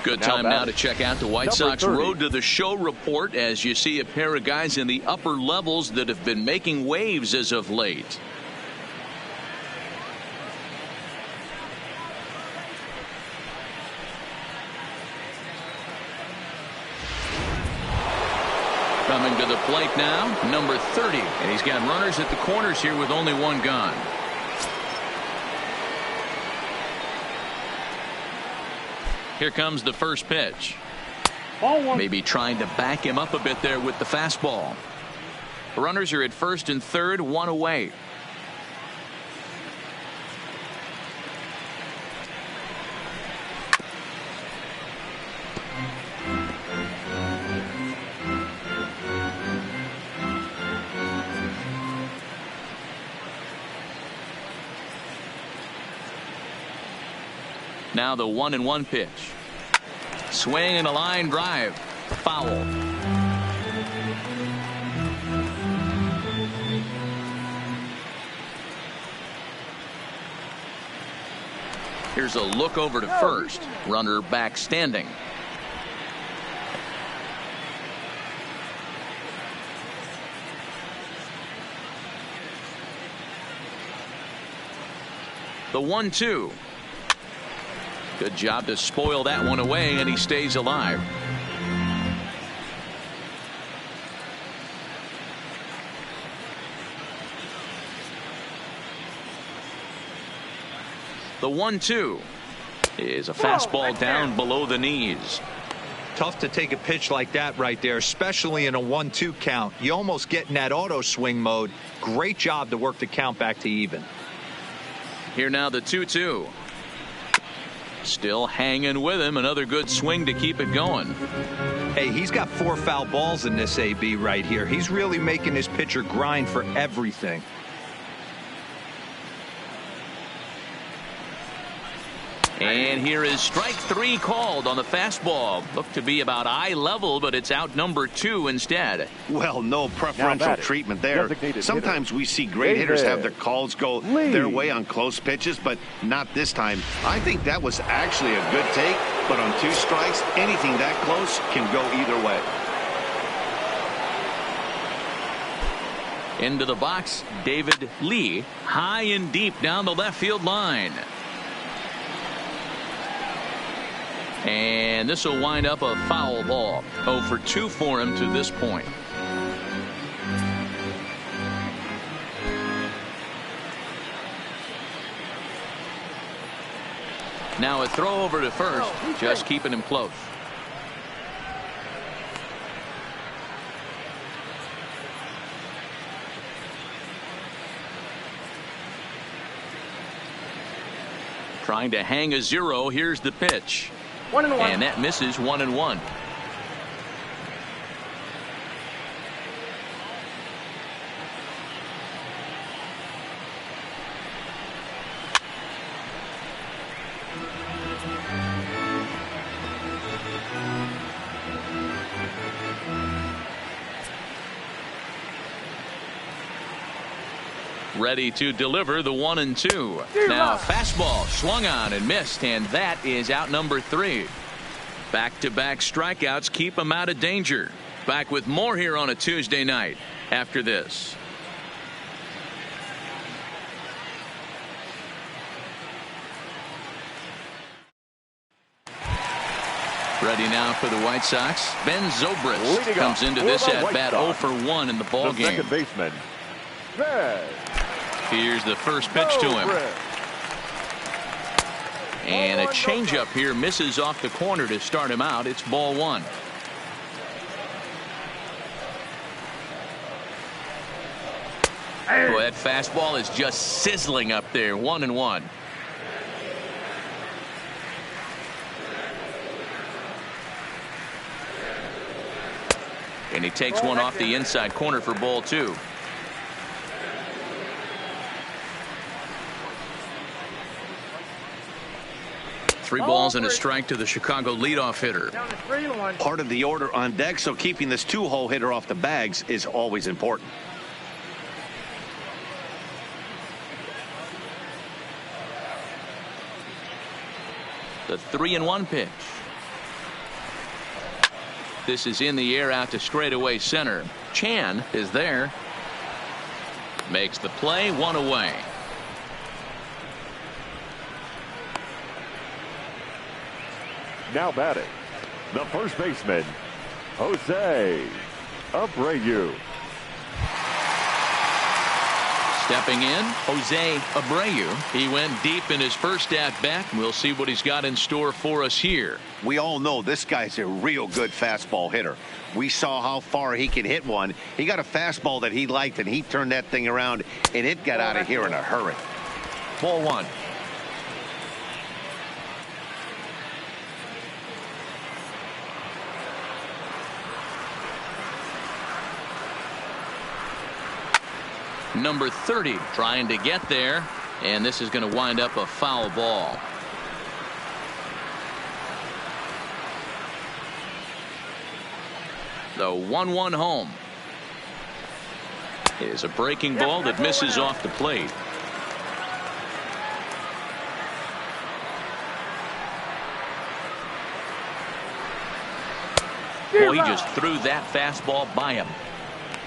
Good time now to check out the White Sox Road to the Show report as you see a pair of guys in the upper levels that have been making waves as of late. Coming to the plate now, number 30. And he's got runners at the corners here with only one gone. Here comes the first pitch. Maybe trying to back him up a bit there with the fastball. Runners are at first and third, one away. Now the 1-1 pitch. Swing and a line drive. Foul. Here's a look over to first. Runner back standing. The 1-2. Good job to spoil that one away, and he stays alive. The 1-2 is a fastball down below the knees. Tough to take a pitch like that right there, especially in a 1-2 count. You almost get in that auto swing mode. Great job to work the count back to even. Here now the 2-2. Still hanging with him. Another good swing to keep it going. Hey, he's got 4 foul balls in this AB right here. He's really making his pitcher grind for everything. And here is strike 3 called on the fastball. Looked to be about eye level, but it's out number 2 instead. Well, no preferential treatment there. Sometimes we see great hitters have their calls go their way on close pitches, but not this time. I think that was actually a good take, but on 2 strikes, anything that close can go either way. Into the box, David Lee, high and deep down the left field line. And this will wind up a foul ball. 0 for 2 for him to this point. Now a throw over to first, just keeping him close. Trying to hang a 0. Here's the pitch. 1-1. And that misses 1-1. Ready to deliver the 1-2. Now a fastball swung on and missed, and that is out number 3. Back-to-back strikeouts keep him out of danger. Back with more here on a Tuesday night after this. Ready now for the White Sox. Ben Zobrist comes into this at bat 0 for 1 in the ball game. Second baseman, Ben. Here's the first pitch to him. And a changeup here misses off the corner to start him out. It's ball 1. Boy, that fastball is just sizzling up there. 1-1. And he takes one off the inside corner for ball 2. Three balls and a strike to the Chicago leadoff hitter. Down to 3-1. Part of the order on deck, so keeping this 2-hole hitter off the bags is always important. The 3-1 pitch. This is in the air out to straightaway center. Chan is there. Makes the play, 1 away. Now batting, the first baseman, Jose Abreu. Stepping in, Jose Abreu. He went deep in his first at-bat. We'll see what he's got in store for us here. We all know this guy's a real good fastball hitter. We saw how far he can hit one. He got a fastball that he liked, and he turned that thing around, and it got out of here in a hurry. Ball 1. Number 30 trying to get there, and this is going to wind up a foul ball. The 1-1 home is a breaking ball that misses off the plate. Boy, he just threw that fastball by him.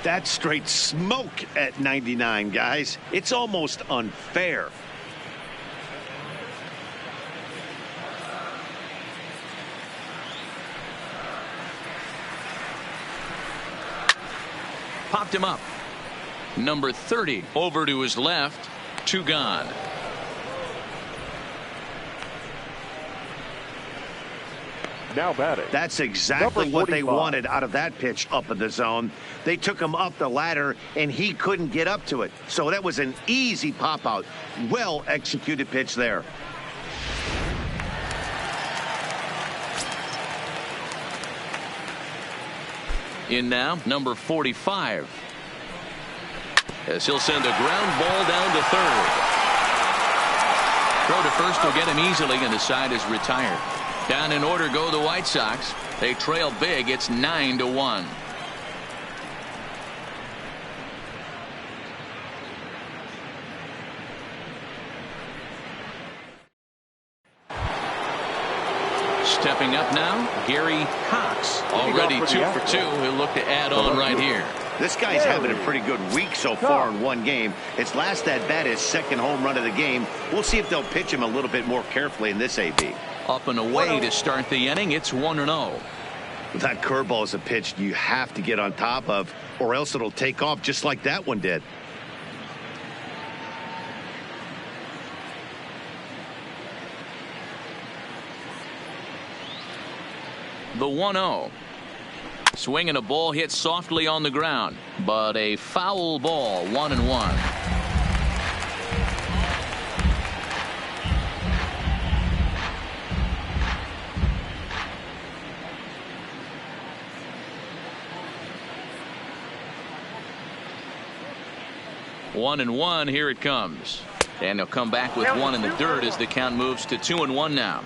That's straight smoke at 99, guys. It's almost unfair. Popped him up. Number 30 over to his left. 2 gone. Now batting. That's exactly what they wanted out of that pitch up in the zone. They took him up the ladder, and he couldn't get up to it. So that was an easy pop out. Well executed pitch there. In now, number 45. As he'll send a ground ball down to third. Throw to first will get him easily, and the side is retired. Down in order go the White Sox. They trail big. It's 9-1. Stepping up now, Gary Cox. Already 2 for 2. He'll look to add on right here. This guy's having a pretty good week so far in one game. His last at bat is second home run of the game. We'll see if they'll pitch him a little bit more carefully in this AB. Up and away to start the inning. It's 1-0. That curveball is a pitch you have to get on top of, or else it'll take off just like that one did. The 1-0. Swinging a ball hit softly on the ground, but a foul ball. 1-1. One and one. Here it comes. And he'll come back with one in the dirt as the count moves to 2-1 now.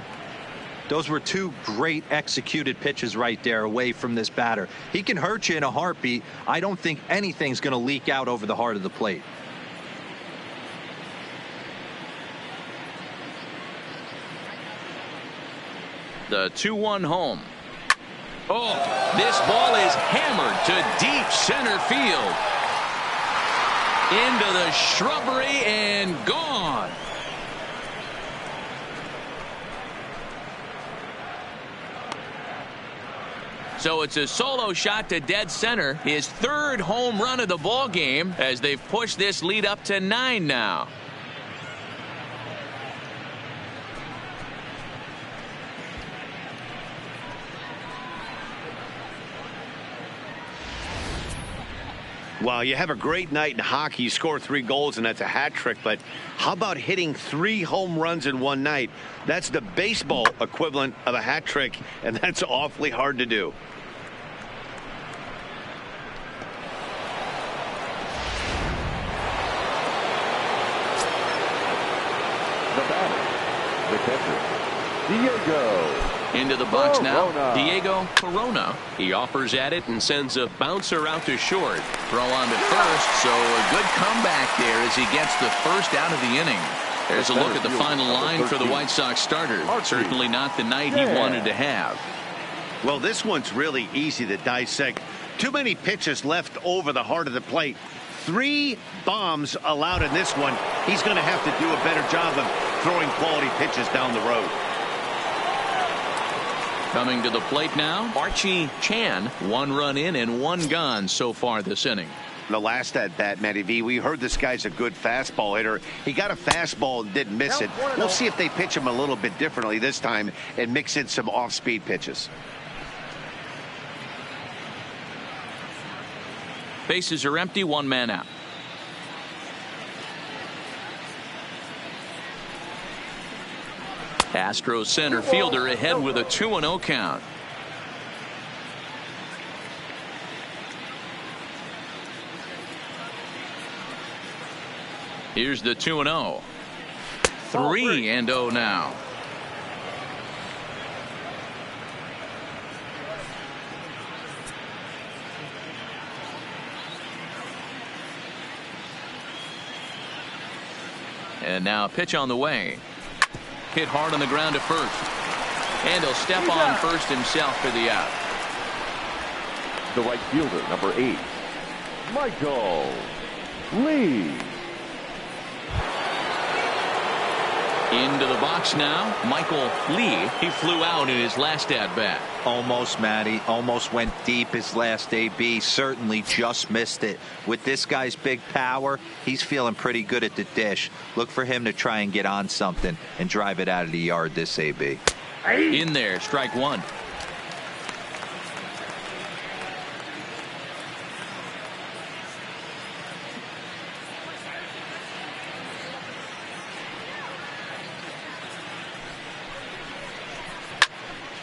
Those were two great executed pitches right there away from this batter. He can hurt you in a heartbeat. I don't think anything's going to leak out over the heart of the plate. The 2-1 home. Oh, this ball is hammered to deep center field. Into the shrubbery and gone. So it's a solo shot to dead center, his third home run of the ball game, as they've pushed this lead up to 9 now. Well, you have a great night in hockey. You score 3 goals, and that's a hat trick. But how about hitting 3 home runs in one night? That's the baseball equivalent of a hat trick, and that's awfully hard to do. The batter, the catcher, Diego. Into the box now, Corona. Diego Corona. He offers at it and sends a bouncer out to short. Throw on to first, so a good comeback there as he gets the first out of the inning. There's a look at the final line for the White Sox starter. Certainly not the night he wanted to have. Well, this one's really easy to dissect. Too many pitches left over the heart of the plate. 3 bombs allowed in this one. He's going to have to do a better job of throwing quality pitches down the road. Coming to the plate now, Archie Chan. 1 run in and 1 gone so far this inning. The last at bat, Matty V, we heard this guy's a good fastball hitter. He got a fastball and didn't miss it. We'll see if they pitch him a little bit differently this time and mix in some off-speed pitches. Bases are empty, 1 man out. Astros center fielder ahead with a 2-0 count. Here's the 2-0. 3-0 now. And now a pitch on the way. Hit hard on the ground to first. And he'll step on first himself for the out. The right fielder, number 8, Michael Lee. Into the box now, Michael Lee. He flew out in his last at-bat. Almost, Matty. Almost went deep his last AB. Certainly just missed it. With this guy's big power, he's feeling pretty good at the dish. Look for him to try and get on something and drive it out of the yard this AB. In there, strike 1.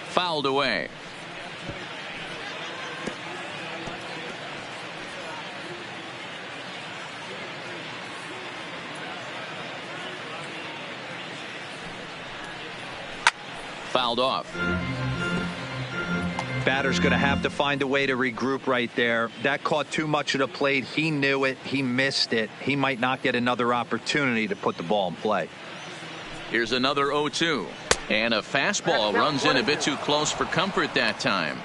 Fouled away. Fouled off. Batter's going to have to find a way to regroup right there. That caught too much of the plate. He knew it. He missed it. He might not get another opportunity to put the ball in play. Here's another 0-2. And a fastball runs in a bit too close for comfort that time.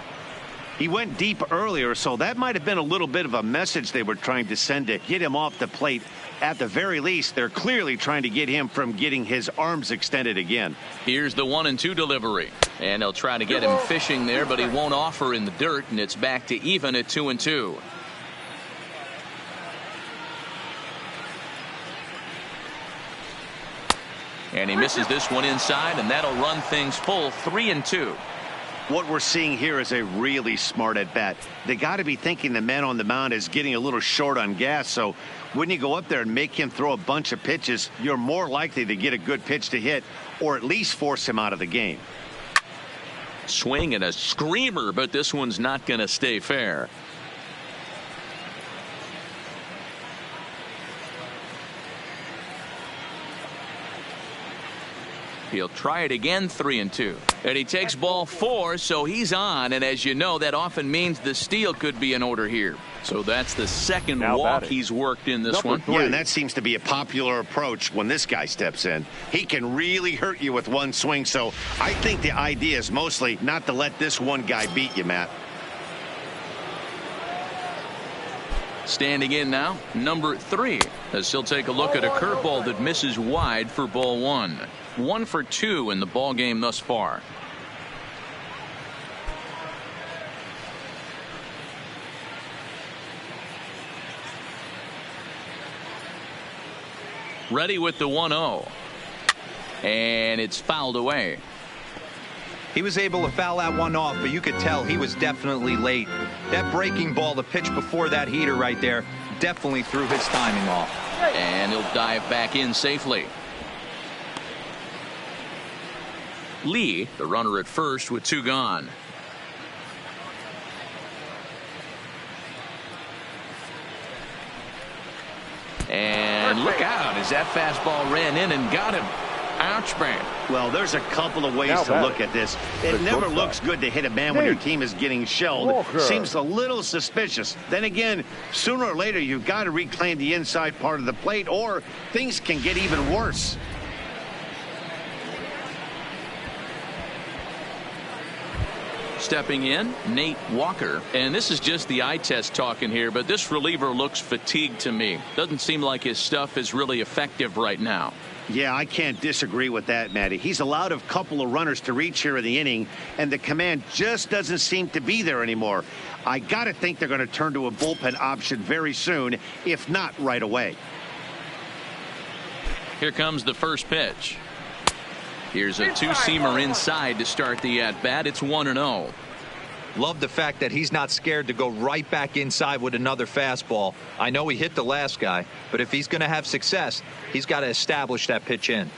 He went deep earlier, so that might have been a little bit of a message they were trying to send to get him off the plate. At the very least, they're clearly trying to get him from getting his arms extended again. Here's the 1-2 delivery. And they'll try to get him fishing there, but he won't offer in the dirt, and it's back to even at 2-2. And he misses this one inside, and that'll run things full 3-2. What we're seeing here is a really smart at bat. They got to be thinking the man on the mound is getting a little short on gas, so when you go up there and make him throw a bunch of pitches, you're more likely to get a good pitch to hit or at least force him out of the game. Swing and a screamer, but this one's not going to stay fair. He'll try it again, 3-2. And he takes ball 4, so he's on. And as you know, that often means the steal could be in order here. So that's the second walk he's worked in this one. Yeah, and that seems to be a popular approach when this guy steps in. He can really hurt you with one swing. So I think the idea is mostly not to let this one guy beat you, Matt. Standing in now, number 3, as he'll take a look at a curveball that misses wide for ball 1. 1 for 2 in the ball game thus far. Ready with the 1-0. And it's fouled away. He was able to foul that one off, but you could tell he was definitely late. That breaking ball, the pitch before that heater right there, definitely threw his timing off. And he'll dive back in safely. Lee, the runner at first with 2 gone. And look out as that fastball ran in and got him. Ouch, man. Well, there's a couple of ways to look at this. It never looks good to hit a man when your team is getting shelled. Seems a little suspicious. Then again, sooner or later, you've got to reclaim the inside part of the plate, or things can get even worse. Stepping in, Nate Walker. And this is just the eye test talking here, but this reliever looks fatigued to me. Doesn't seem like his stuff is really effective right now. Yeah, I can't disagree with that, Matty. He's allowed a couple of runners to reach here in the inning, and the command just doesn't seem to be there anymore. I got to think they're going to turn to a bullpen option very soon, if not right away. Here comes the first pitch. Here's a 2-seamer inside to start the at-bat. It's 1-0. Love the fact that he's not scared to go right back inside with another fastball. I know he hit the last guy, but if he's going to have success, he's got to establish that pitch in.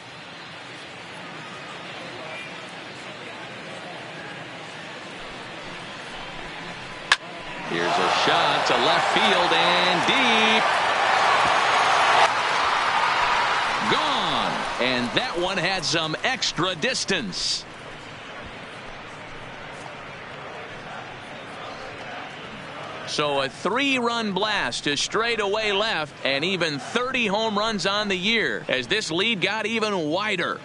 Here's a shot to left field and deep. Gone. And that one had some extra distance. So a 3-run blast to straightaway left, and even 30 home runs on the year as this lead got even wider.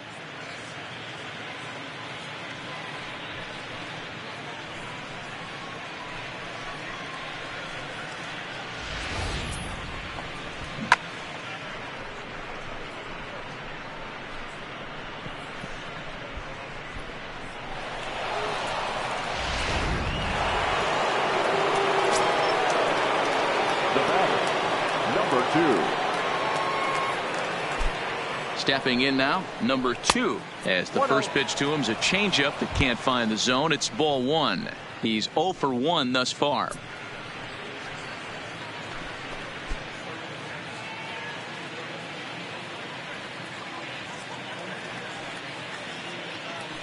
Stepping in now, number 2, as the first pitch to him is a changeup that can't find the zone. It's ball 1. He's 0 for 1 thus far.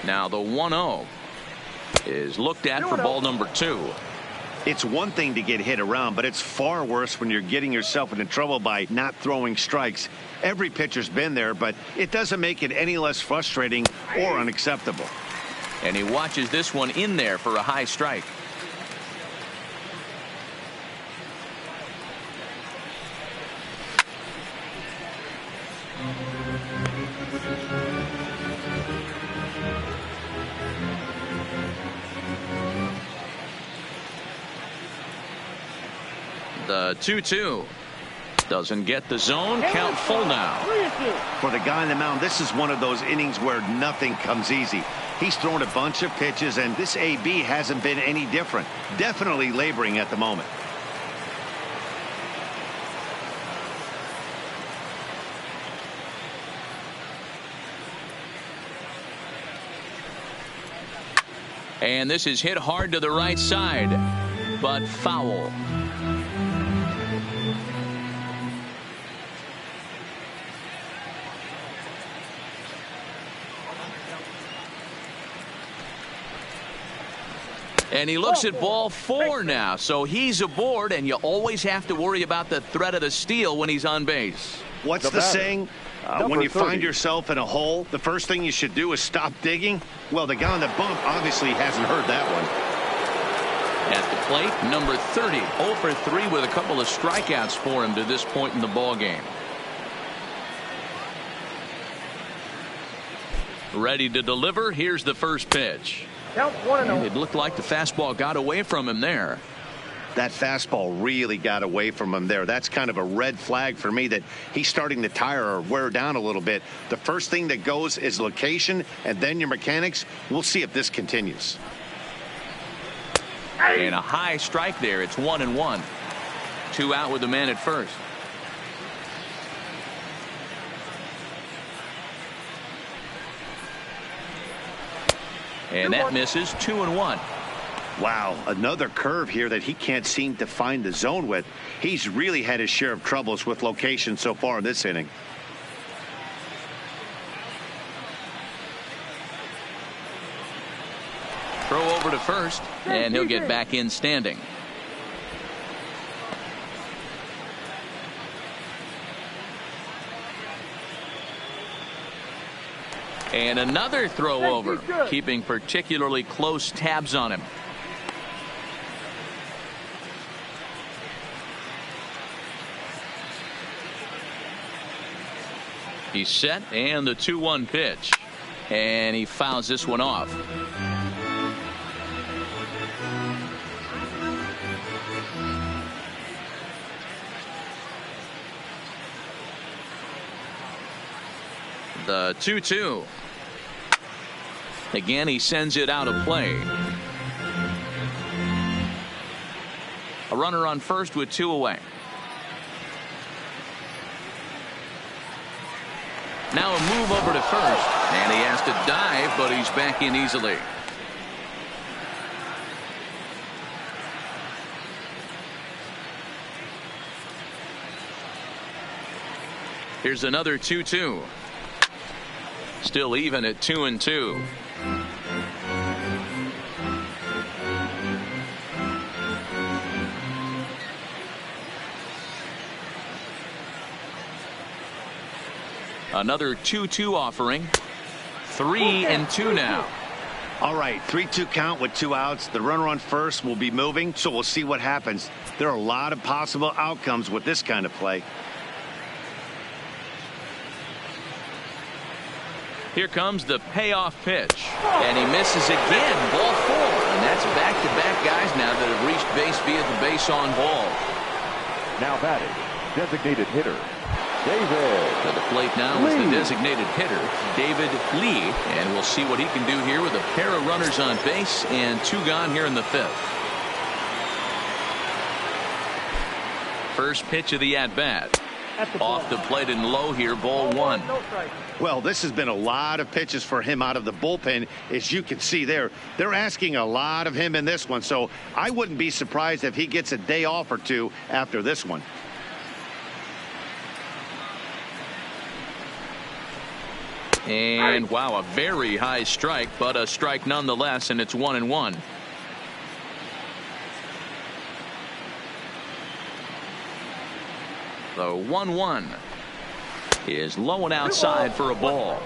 Now the 1-0 is looked at for ball number 2. It's one thing to get hit around, but it's far worse when you're getting yourself into trouble by not throwing strikes. Every pitcher's been there, but it doesn't make it any less frustrating or unacceptable. And he watches this one in there for a high strike. The 2-2 doesn't get the zone. Count full now. For the guy on the mound, this is one of those innings where nothing comes easy. He's thrown a bunch of pitches, and this AB hasn't been any different. Definitely laboring at the moment. And this is hit hard to the right side, but foul. And he looks at ball 4 now, so he's aboard, and you always have to worry about the threat of the steal when he's on base. What's the saying? When you find yourself in a hole, the first thing you should do is stop digging. Well, the guy on the bump obviously hasn't heard that one. At the plate, number 30, 0 for 3 with a couple of strikeouts for him to this point in the ball game. Ready to deliver. Here's the first pitch. It looked like the fastball got away from him there. That fastball really got away from him there. That's kind of a red flag for me that he's starting to tire or wear down a little bit. The first thing that goes is location and then your mechanics. We'll see if this continues. And a high strike there. It's 1-1. 2 out with the man at first. And that misses. 2-1. Wow, another curve here that he can't seem to find the zone with. He's really had his share of troubles with location so far in this inning. Throw over to first, and he'll get back in standing. And another throw over, keeping particularly close tabs on him. He's set, and the 2-1 pitch. And he fouls this one off. The 2-2. Again, he sends it out of play. A runner on first with 2 away. Now a move over to first, and he has to dive, but he's back in easily. Here's another 2-2. Still even at 2-2. Another 2-2 offering. 3-2 now. All right, 3-2 count with 2 outs. The runner on first will be moving, so we'll see what happens. There are a lot of possible outcomes with this kind of play. Here comes the payoff pitch, and he misses again. Ball 4, and that's back-to-back guys now that have reached base via the base on ball. Now batting, designated hitter, David. To the plate now is the designated hitter, David Lee, and we'll see what he can do here with a pair of runners on base and 2 gone here in the 5th. First pitch of the at-bat. Off the plate and low here, ball 1. Well, this has been a lot of pitches for him out of the bullpen. As you can see there, they're asking a lot of him in this one, so I wouldn't be surprised if he gets a day off or 2 after this one. And wow, a very high strike, but a strike nonetheless, and it's 1-1. The 1-1 is low and outside for a ball.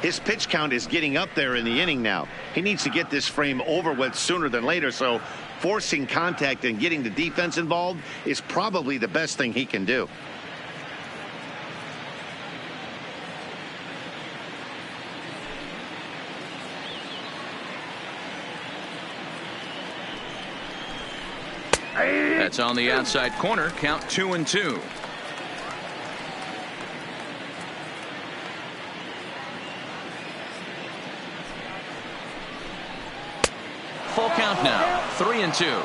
His pitch count is getting up there in the inning now. He needs to get this frame over with sooner than later, so forcing contact and getting the defense involved is probably the best thing he can do. That's on the outside corner. Count 2-2. Full count now. 3-2.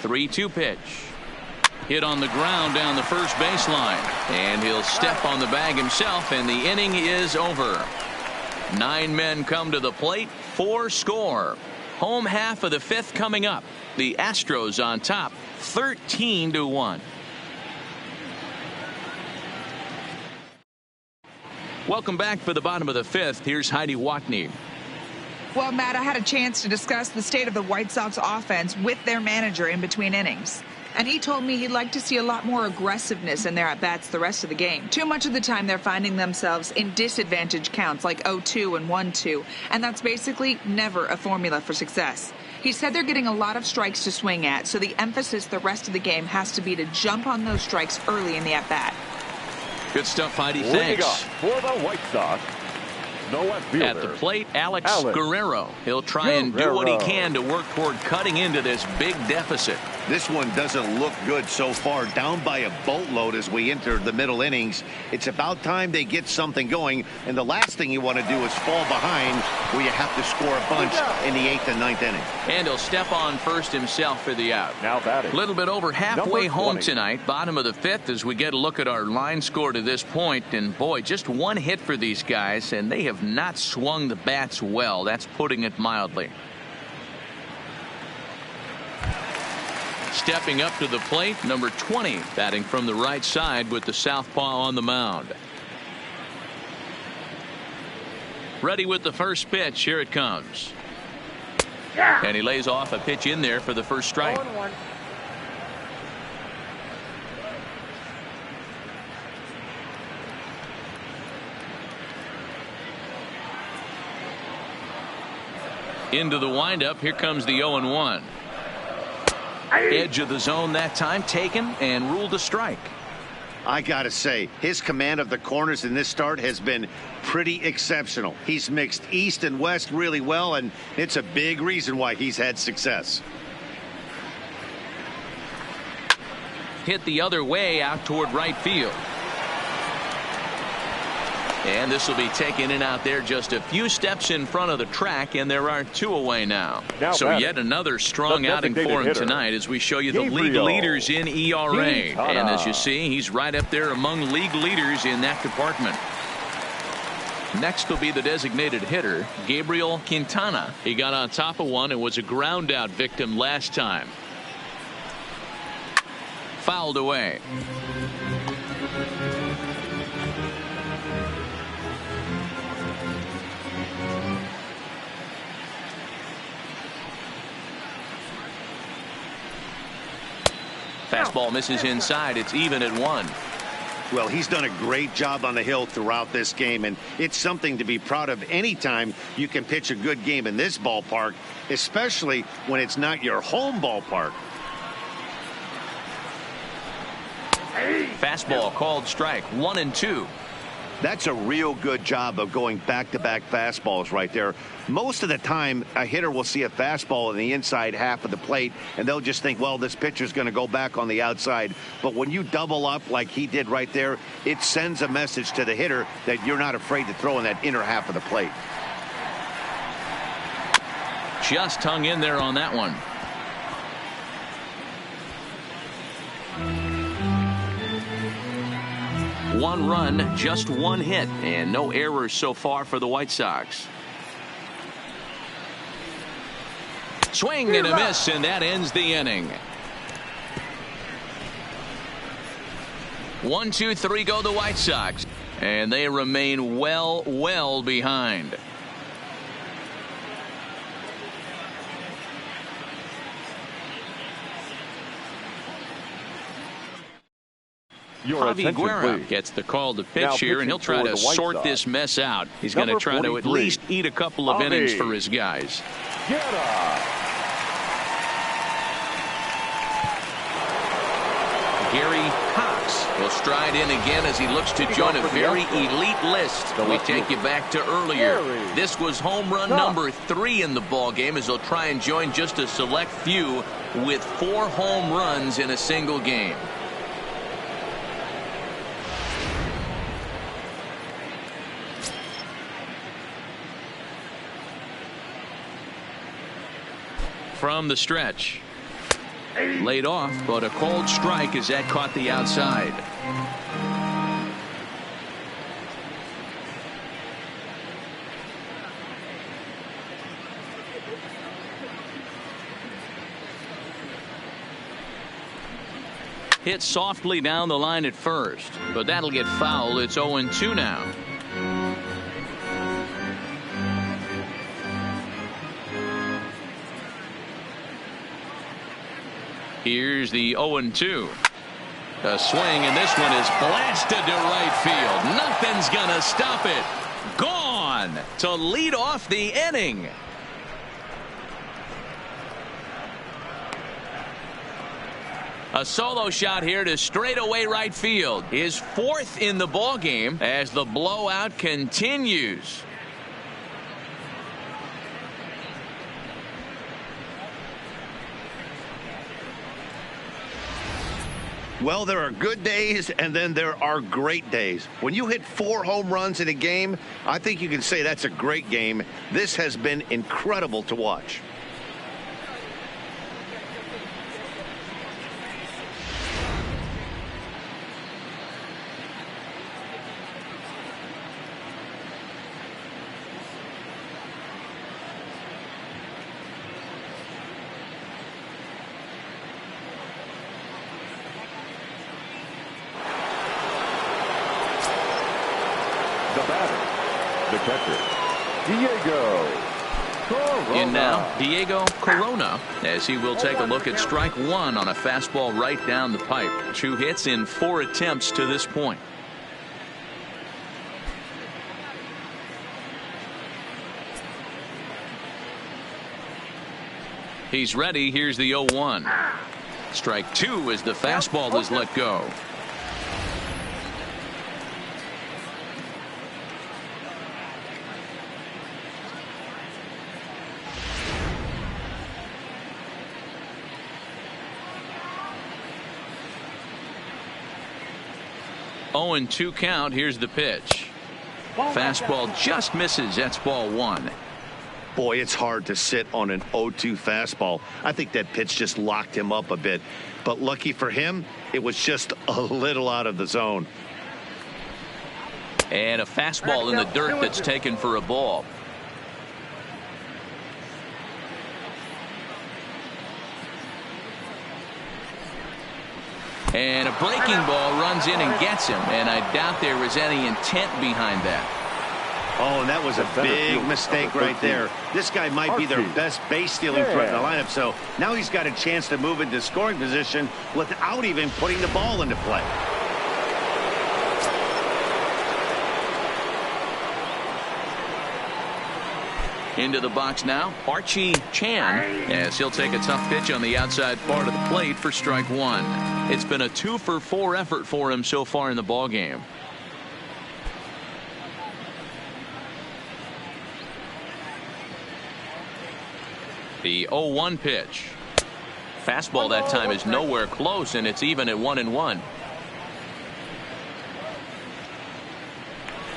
3-2 pitch. Hit on the ground down the first baseline. And he'll step on the bag himself, and the inning is over. 9 men come to the plate, 4 score. Home half of the 5th coming up. The Astros on top, 13-1. Welcome back for the bottom of the 5th. Here's Heidi Watney. Well, Matt, I had a chance to discuss the state of the White Sox offense with their manager in between innings. And he told me he'd like to see a lot more aggressiveness in their at-bats the rest of the game. Too much of the time they're finding themselves in disadvantage counts like 0-2 and 1-2. And that's basically never a formula for success. He said they're getting a lot of strikes to swing at, so the emphasis the rest of the game has to be to jump on those strikes early in the at-bat. Good stuff, Heidi. Thanks. For the White Sox, no left fielder. At the plate, Alex Guerrero. He'll try and do what he can to work toward cutting into this big deficit. This one doesn't look good so far. Down by a boatload as we enter the middle innings. It's about time they get something going. And the last thing you want to do is fall behind where you have to score a bunch in the 8th and 9th inning. And he'll step on first himself for the out. Now batting. A little bit over halfway home tonight. Bottom of the 5th as we get a look at our line score to this point. And boy, just 1 hit for these guys. And they have not swung the bats well. That's putting it mildly. Stepping up to the plate, number 20, batting from the right side with the southpaw on the mound. Ready with the first pitch. Here it comes. Yeah. And he lays off a pitch in there for the first strike. 0-1. Into the windup. Here comes the 0-1. Edge of the zone that time, taken and ruled a strike. I gotta say, his command of the corners in this start has been pretty exceptional. He's mixed east and west really well, and it's a big reason why he's had success. Hit the other way out toward right field. And this will be taken in out there just a few steps in front of the track, and there are 2 away now. So yet another strong outing for him tonight as we show you the league leaders in ERA. And as you see, he's right up there among league leaders in that department. Next will be the designated hitter, Gabriel Quintana. He got on top of one and was a ground out victim last time. Fouled away. Fastball misses inside. It's even at 1. Well, he's done a great job on the hill throughout this game, and it's something to be proud of anytime you can pitch a good game in this ballpark, especially when it's not your home ballpark. Fastball called strike. 1-2. That's a real good job of going back-to-back fastballs right there. Most of the time, a hitter will see a fastball in the inside half of the plate, and they'll just think, well, this pitcher's going to go back on the outside. But when you double up like he did right there, it sends a message to the hitter that you're not afraid to throw in that inner half of the plate. Just hung in there on that one. One run, just 1 hit, and no errors so far for the White Sox. Swing and a miss, and that ends the inning. 1, 2, 3 go the White Sox, and they remain well behind. Javi Guerra gets the call to pitch here, and he'll try to sort this mess out. He's going to try to at least eat a couple of innings for his guys. Gary Cox will stride in again as he looks to join a very elite list. We take you back to earlier. This was home run number 3 in the ball game as he'll try and join just a select few with 4 home runs in a single game. From the stretch. Laid off, but a cold strike as that caught the outside. Hit softly down the line at first, but that'll get foul. It's 0-2 now. Here's the 0-2. A swing, and this one is blasted to right field. Nothing's gonna stop it. Gone to lead off the inning. A solo shot here to straightaway right field. His fourth in the ball game as the blowout continues. Well, there are good days and then there are great days. When you hit 4 home runs in a game, I think you can say that's a great game. This has been incredible to watch. The batter, the catcher, Diego Corona. In now, Diego Corona, as he will take a look at strike one on a fastball right down the pipe. 2 hits in 4 attempts to this point. He's ready. Here's the 0-1. Strike 2 as the fastball is let go. Oh, and 2 count. Here's the pitch. Fastball just misses. That's ball 1. Boy, it's hard to sit on an 0-2 fastball. I think that pitch just locked him up a bit. But lucky for him, it was just a little out of the zone. And a fastball in the dirt that's taken for a ball. And a breaking ball runs in and gets him. And I doubt there was any intent behind that. Oh, and that was a big mistake right there. This guy might be their best base stealing threat in the lineup. So now he's got a chance to move into scoring position without even putting the ball into play. Into the box now, Archie Chan, as he'll take a tough pitch on the outside part of the plate for strike 1. It's been a 2-for-4 effort for him so far in the ball game. The 0-1 pitch. Fastball that time is nowhere close, and it's even at 1-1.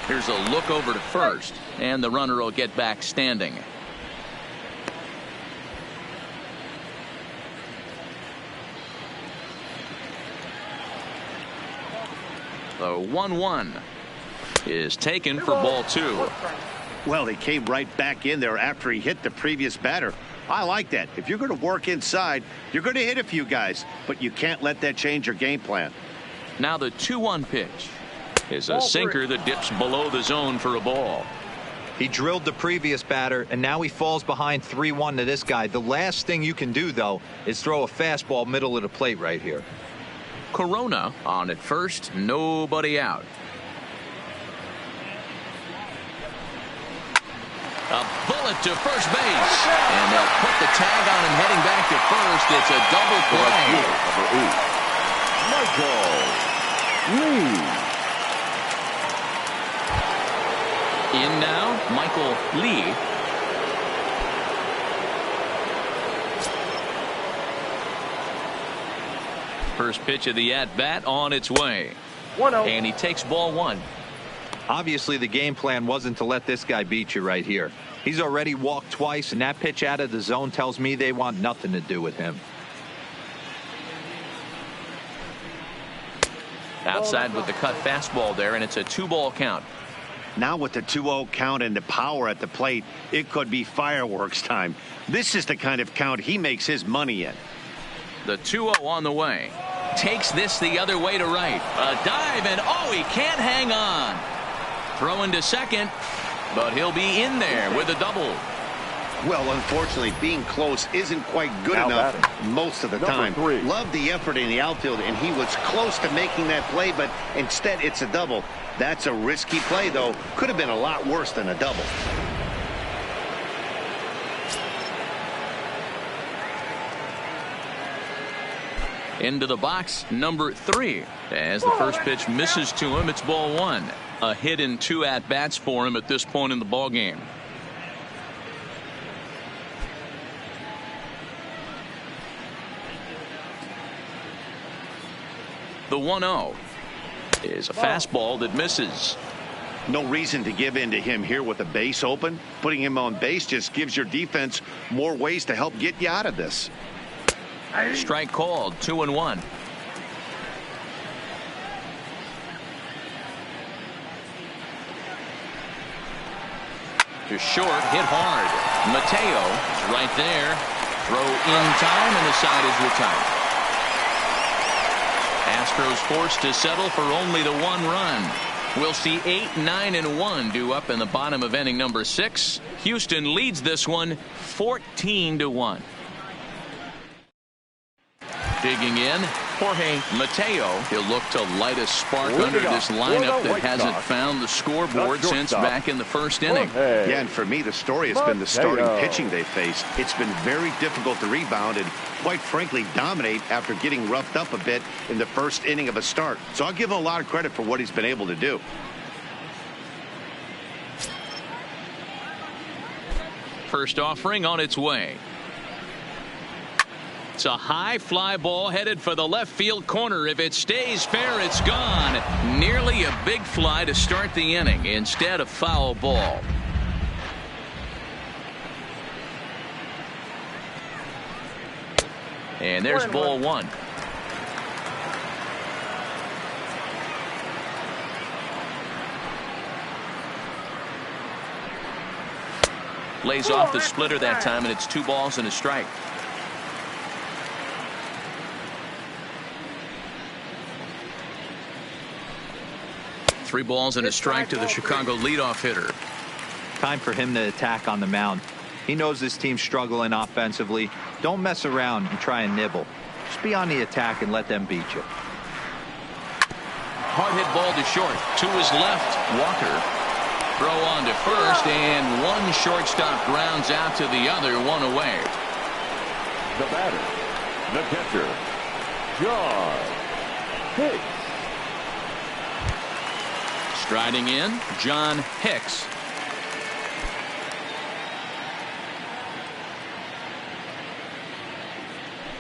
Here's a look over to first, and the runner will get back standing. The 1-1 is taken for ball 2. Well, he came right back in there after he hit the previous batter. I like that. If you're going to work inside, you're going to hit a few guys, but you can't let that change your game plan. Now the 2-1 pitch is a sinker that dips below the zone for a ball. He drilled the previous batter, and now he falls behind 3-1 to this guy. The last thing you can do, though, is throw a fastball middle of the plate right here. Corona on at first, nobody out. A bullet to first base, and they'll put the tag on him heading back to first. It's a double play. Number 8, Michael Lee. In now, Michael Lee. First pitch of the at-bat on its way. 1-0. And he takes ball 1. Obviously, the game plan wasn't to let this guy beat you right here. He's already walked twice, and that pitch out of the zone tells me they want nothing to do with him. Outside with the cut fastball there, and it's a 2-ball count. Now with the 2-0 count and the power at the plate, it could be fireworks time. This is the kind of count he makes his money in. The 2-0 on the way. Takes this the other way to right. A dive, and oh, he can't hang on. Throwing to second, but he'll be in there with a double. Well, unfortunately, being close isn't quite good enough most of the time. Loved the effort in the outfield, and he was close to making that play, but instead it's a double. That's a risky play, though. Could have been a lot worse than a double. Into the box, number 3. As the first pitch misses to him, it's ball 1. A hit in 2 at-bats for him at this point in the ballgame. The 1-0 is a fastball that misses. No reason to give in to him here with the base open. Putting him on base just gives your defense more ways to help get you out of this. Strike called, 2-1. To short, hit hard. Mateo is right there. Throw in time, and the side is retired. Astros forced to settle for only the 1 run. We'll see 8, 9, and 1 due up in the bottom of inning number 6. Houston leads this one 14-1. Digging in, Jorge Mateo. He'll look to light a spark under this lineup that hasn't found the scoreboard since back in the first inning. Yeah, and for me, the story has been the starting pitching they faced. It's been very difficult to rebound and, quite frankly, dominate after getting roughed up a bit in the first inning of a start. So I'll give him a lot of credit for what he's been able to do. First offering on its way. It's a high fly ball headed for the left field corner. If it stays fair, it's gone. Nearly a big fly to start the inning. Instead, a foul ball. And there's ball 1. Lays off the splitter that time, and it's 2 balls and a strike. Three balls and a strike to the Chicago leadoff hitter. Time for him to attack on the mound. He knows this team's struggling offensively. Don't mess around and try and nibble. Just be on the attack and let them beat you. Hard hit ball to short. To his left, Walker. Throw on to first, and one shortstop grounds out to the other, 1 away. The batter, the catcher, John Hicks. Striding in, John Hicks.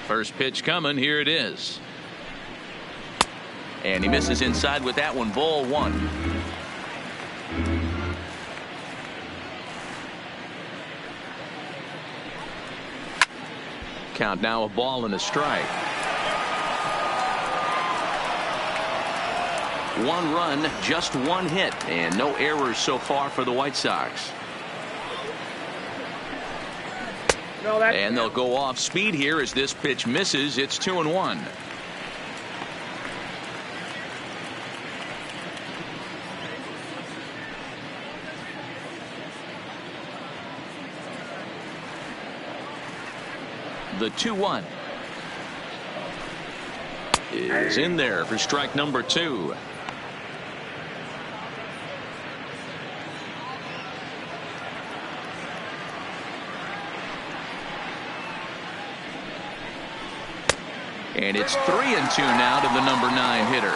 First pitch coming. Here it is. And he misses inside with that one. Ball 1. Count now a ball and a strike. 1 run, just 1 hit, and no errors so far for the White Sox. And they'll go off speed here as this pitch misses. It's 2-1. The 2-1 is in there for strike number 2. And it's 3-2 now to the number 9 hitter.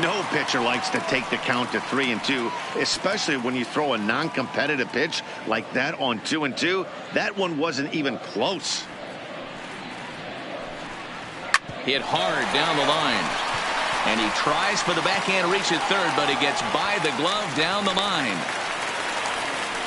No pitcher likes to take the count to 3-2, especially when you throw a non-competitive pitch like that on 2-2. That one wasn't even close. Hit hard down the line. And he tries for the backhand reach at third, but he gets by the glove down the line.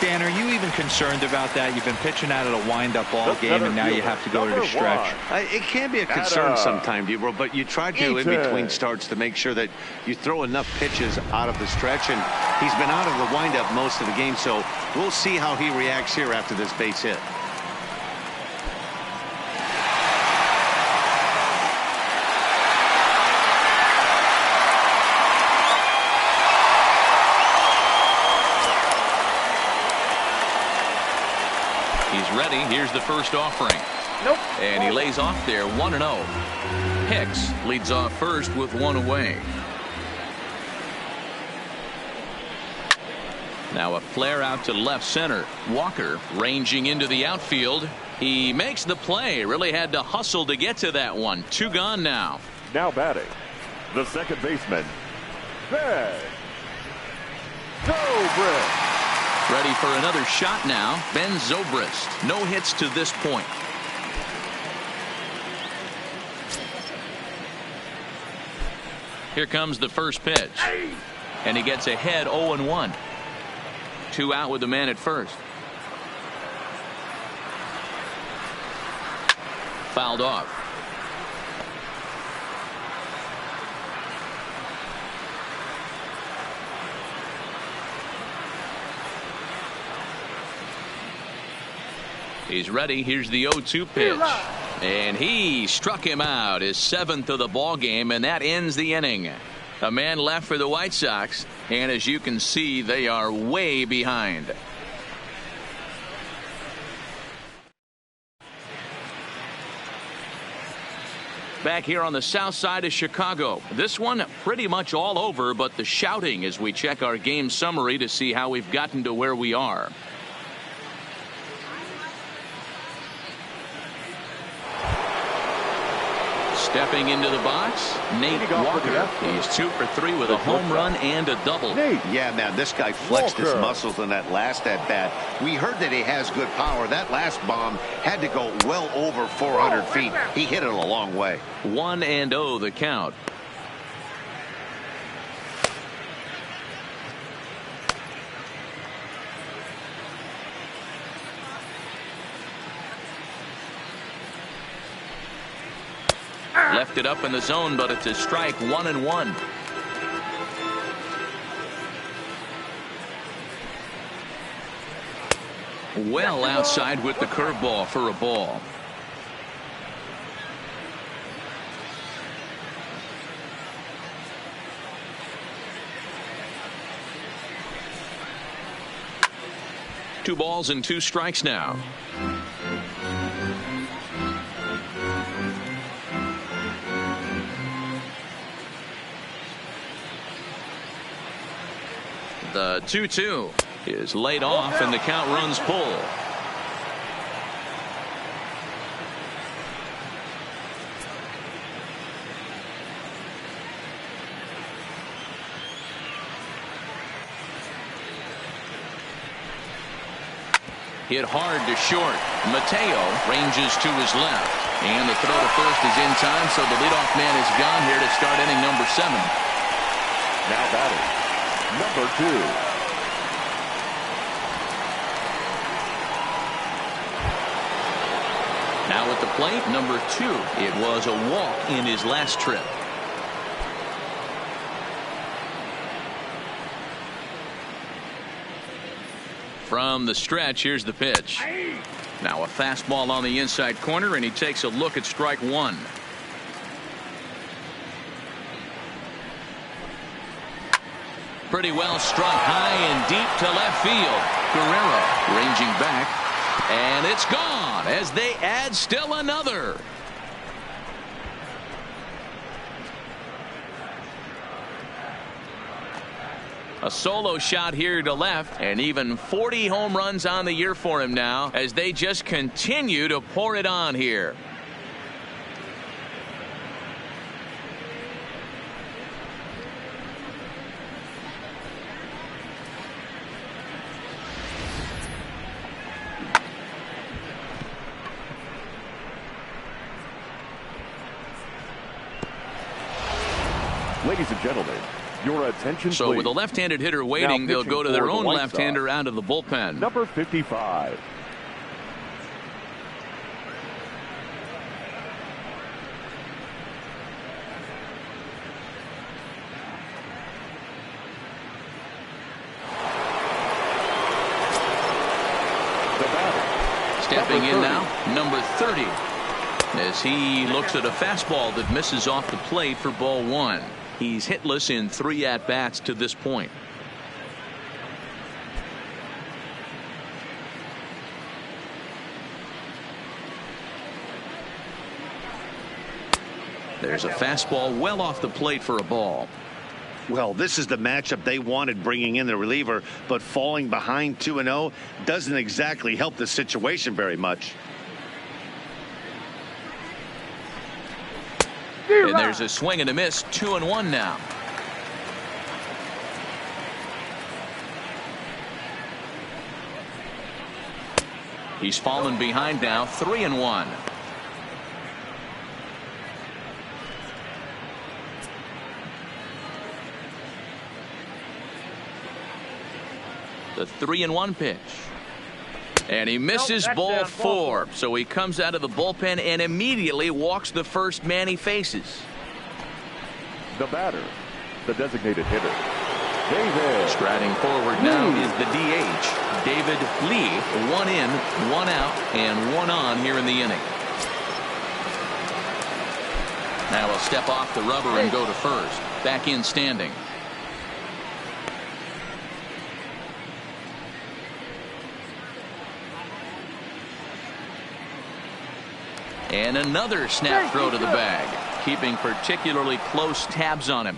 Dan, are you even concerned about that? You've been pitching out of a wind-up ball game, and now you have to go to the stretch. It can be a concern sometimes, Dero, but you try to in between starts to make sure that you throw enough pitches out of the stretch, and he's been out of the wind-up most of the game, so we'll see how he reacts here after this base hit. He's ready. Here's the first offering. Nope. And he lays off there 1-0. Hicks leads off first with one away. Now a flare out to left center. Walker ranging into the outfield. He makes the play. Really had to hustle to get to that one. Two gone now. Now batting, the second baseman, Ben Zobrist. Ready for another shot now. Ben Zobrist. No hits to this point. Here comes the first pitch. And he gets ahead 0-1. 2 out with the man at first. Fouled off. He's ready. Here's the 0-2 pitch. And he struck him out, his 7th of the ball game, and that ends the inning. A man left for the White Sox, and as you can see, they are way behind. Back here on the south side of Chicago. This one pretty much all over, but the shouting as we check our game summary to see how we've gotten to where we are. Stepping into the box, Nate Walker. He's 2 for 3 with a home run and a double. Yeah, man, this guy flexed his muscles in that last at bat. We heard that he has good power. That last bomb had to go well over 400 feet. He hit it a long way. 1-0 the count. Left it up in the zone, but it's a strike. 1-1. Well outside with the curveball for a ball. Two balls and 2 strikes now. The 2-2 is laid off, and the count runs full. Hit hard to short. Mateo ranges to his left. And the throw to first is in time, so the leadoff man is gone here to start inning number 7. Now batting, number 2. Now at the plate, number 2. It was a walk in his last trip. From the stretch, here's the pitch. Now a fastball on the inside corner, and he takes a look at strike 1. Pretty well struck high and deep to left field. Guerrero ranging back, and it's gone as they add still another. A solo shot here to left, and even 40 home runs on the year for him now as they just continue to pour it on here. Ladies and gentlemen, Your attention, So please. with a left-handed hitter waiting, they'll go to their own left-hander out of the bullpen. Number 55. Stepping in now, number 30, as he looks at a fastball that misses off the plate for ball 1. He's hitless in 3 at-bats to this point. There's a fastball well off the plate for a ball. Well, this is the matchup they wanted, bringing in the reliever, but falling behind 2-0 doesn't exactly help the situation very much. And there's a swing and a miss, 2-1 now. He's fallen behind now, 3-1. The 3-1 pitch. And he misses ball 4. So he comes out of the bullpen and immediately walks the first man he faces. The batter, the designated hitter, David. Striding forward now is the DH, David Lee. 1 in, 1 out, and 1 on here in the inning. Now he'll step off the rubber and go to first. Back in standing. And another snap throw to the bag, keeping particularly close tabs on him.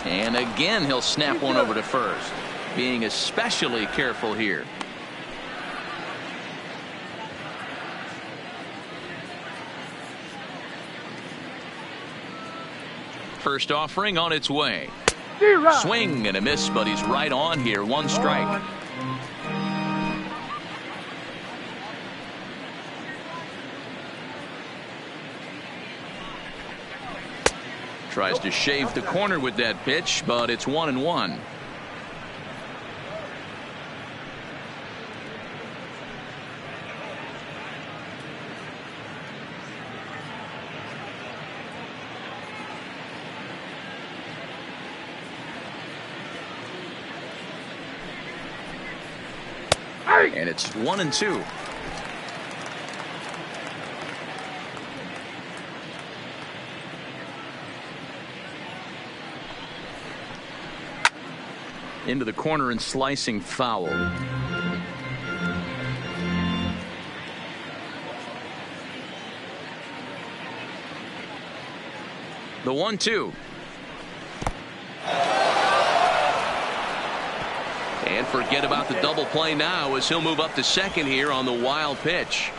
And again he'll snap one over to first, being especially careful here. First offering on its way. Swing and a miss, but he's right on here. 1 strike. Tries to shave the corner with that pitch, but it's 1-1. And it's 1-2. Into the corner and slicing foul. The 1-2. And forget about the double play now as he'll move up to second here on the wild pitch.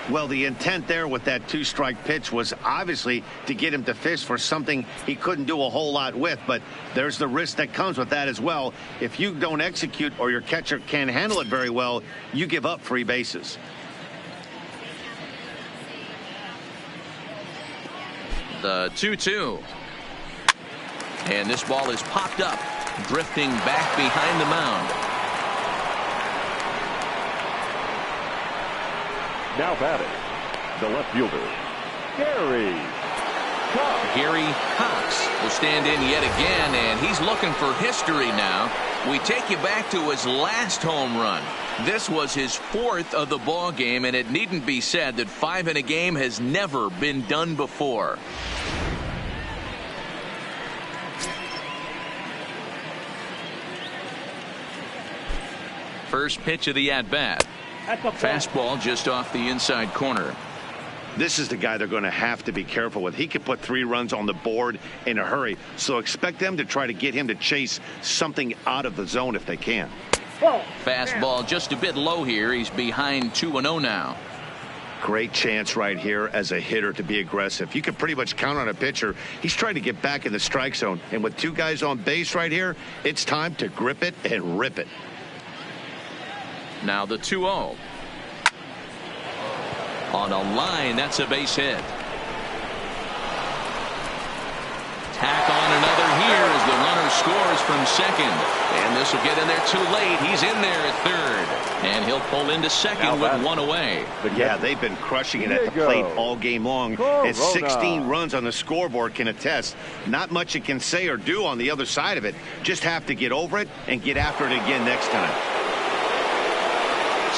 Well, the intent there with that 2-strike pitch was obviously to get him to fish for something he couldn't do a whole lot with, but there's the risk that comes with that as well. If you don't execute or your catcher can't handle it very well, you give up free bases. The 2-2. And this ball is popped up, drifting back behind the mound. Now batting, the left fielder, Gary Cox. Gary Cox will stand in yet again, and he's looking for history now. We take you back to his last home run. This was his 4th of the ball game, and it needn't be said that 5 in a game has never been done before. First pitch of the at-bat. Fastball just off the inside corner. This is the guy they're going to have to be careful with. He could put 3 runs on the board in a hurry, so expect them to try to get him to chase something out of the zone if they can. Fastball just a bit low here. He's behind 2-0 now. Great chance right here as a hitter to be aggressive. You can pretty much count on a pitcher. He's trying to get back in the strike zone, and with 2 guys on base right here, it's time to grip it and rip it. On a line, that's a base hit. Tack on another here as the runner scores from second. And this will get in there too late. He's in there at third. And he'll pull into second with one away. Yeah, they've been crushing it at the plate all game long. As 16 runs on the scoreboard can attest. Not much it can say or do on the other side of it. Just have to get over it and get after it again next time.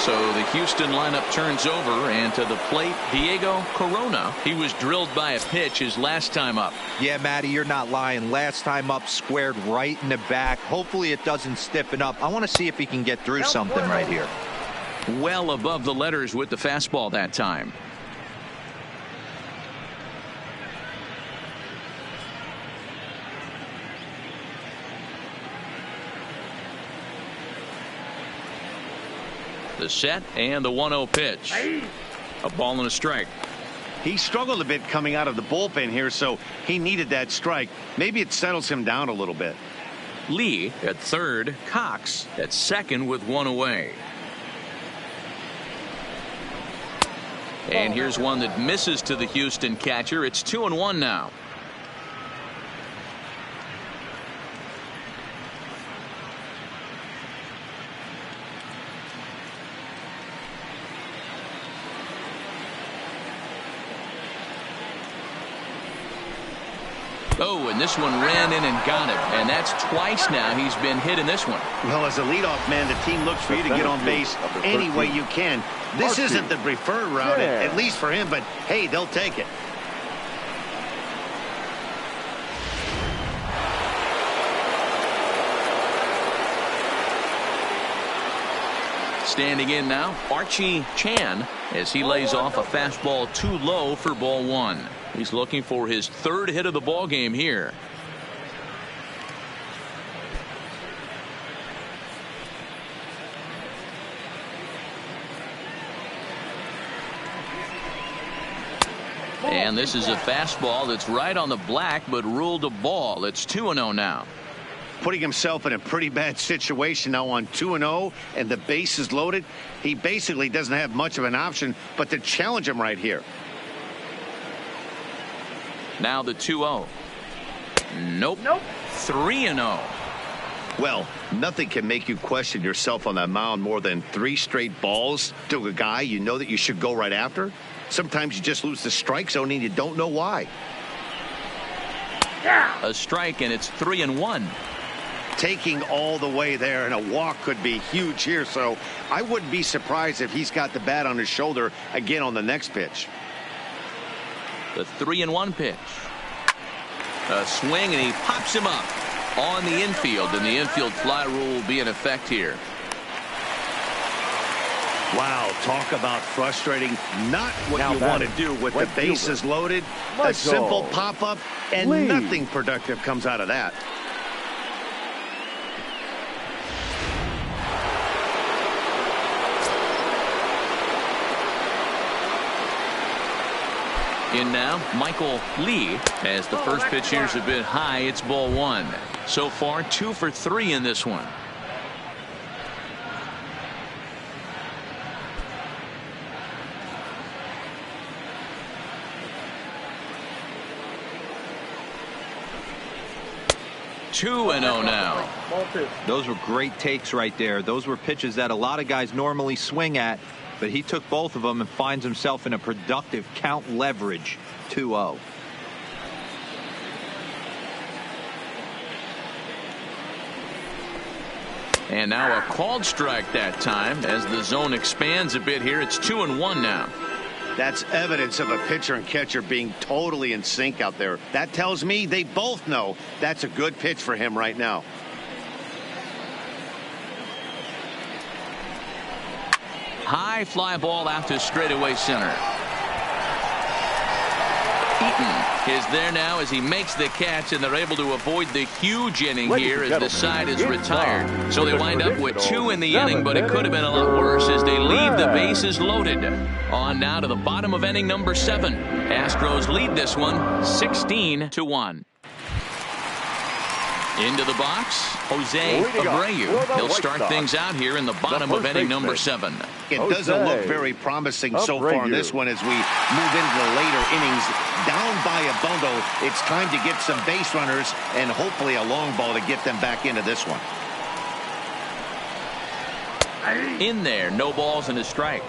So the Houston lineup turns over, and to the plate, Diego Corona. He was drilled by a pitch his last time up. Yeah, Matty, you're not lying. Last time up, squared right in the back. Hopefully it doesn't stiffen up. I want to see if he can get through something right here. Well above the letters with the fastball that time. The set and the 1-0 pitch. A ball and a strike. He struggled a bit coming out of the bullpen here, so he needed that strike. Maybe it settles him down a little bit. Lee at third, Cox at second with one away. And here's one that misses to the Houston catcher. It's 2-1 now. Oh, and this one ran in and got him. And that's twice now he's been hit in this one. Well, as a leadoff man, the team looks for you to get on base any way you can. This isn't the preferred route, at least for him, but hey, they'll take it. Standing in now, Archie Chan, as he lays off a fastball too low for ball one. He's looking for his third hit of the ball game here. And this is a fastball that's right on the black, but ruled a ball. It's 2-0 now. Putting himself in a pretty bad situation now on 2-0 and the base is loaded. He basically doesn't have much of an option but to challenge him right here. Now the 2-0. Nope. 3-0. Well, nothing can make you question yourself on that mound more than 3 straight balls to a guy you know that you should go right after. Sometimes you just lose the strike zone and you don't know why. A strike, and it's 3-1. Taking all the way there, and a walk could be huge here, so I wouldn't be surprised if he's got the bat on his shoulder again on the next pitch. The 3-1 pitch. A swing, and he pops him up on the infield, and the infield fly rule will be in effect here. Wow, talk about frustrating. Not what you want to do with the bases loaded. A simple pop-up, and nothing productive comes out of that. In now, Michael Lee, as the first pitch here's a bit high. It's ball one. So far, 2 for 3 in this one. Two and 0 now. Those were great takes right there. Those were pitches that a lot of guys normally swing at, but he took both of them and finds himself in a productive count leverage 2-0. And now a called strike that time as the zone expands a bit here. It's 2-1 now. That's evidence of a pitcher and catcher being totally in sync out there. That tells me they both know that's a good pitch for him right now. High fly ball out to straightaway center. Eaton is there now as he makes the catch, and they're able to avoid the huge inning here as the side is retired. So they wind up with 2 in the inning, but it could have been a lot worse as they leave the bases loaded. On now to the bottom of inning number 7. Astros lead this one 16-1. Into the box, Jose Abreu. He'll start things out here in the bottom of inning number 7. It doesn't look very promising so far in this one as we move into the later innings. Down by a bundle, it's time to get some base runners and hopefully a long ball to get them back into this one. In there, no balls and a strike.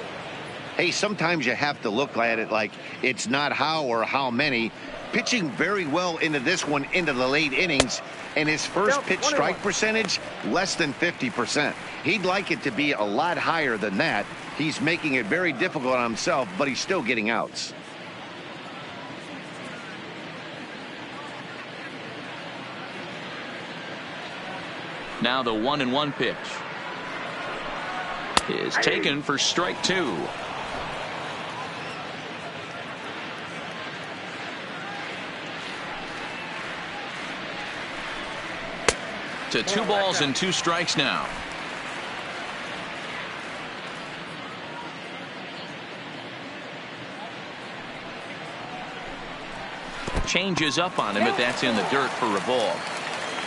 Hey, sometimes you have to look at it like it's not how or how many. Pitching very well into this one into the late innings, and his first pitch strike percentage less than 50%. He'd like it to be a lot higher than that. He's making it very difficult on himself, but he's still getting outs. Now the 1-1 pitch is taken for strike 2. To 2 balls and 2 strikes now. Changes up on him, but that's in the dirt for a ball.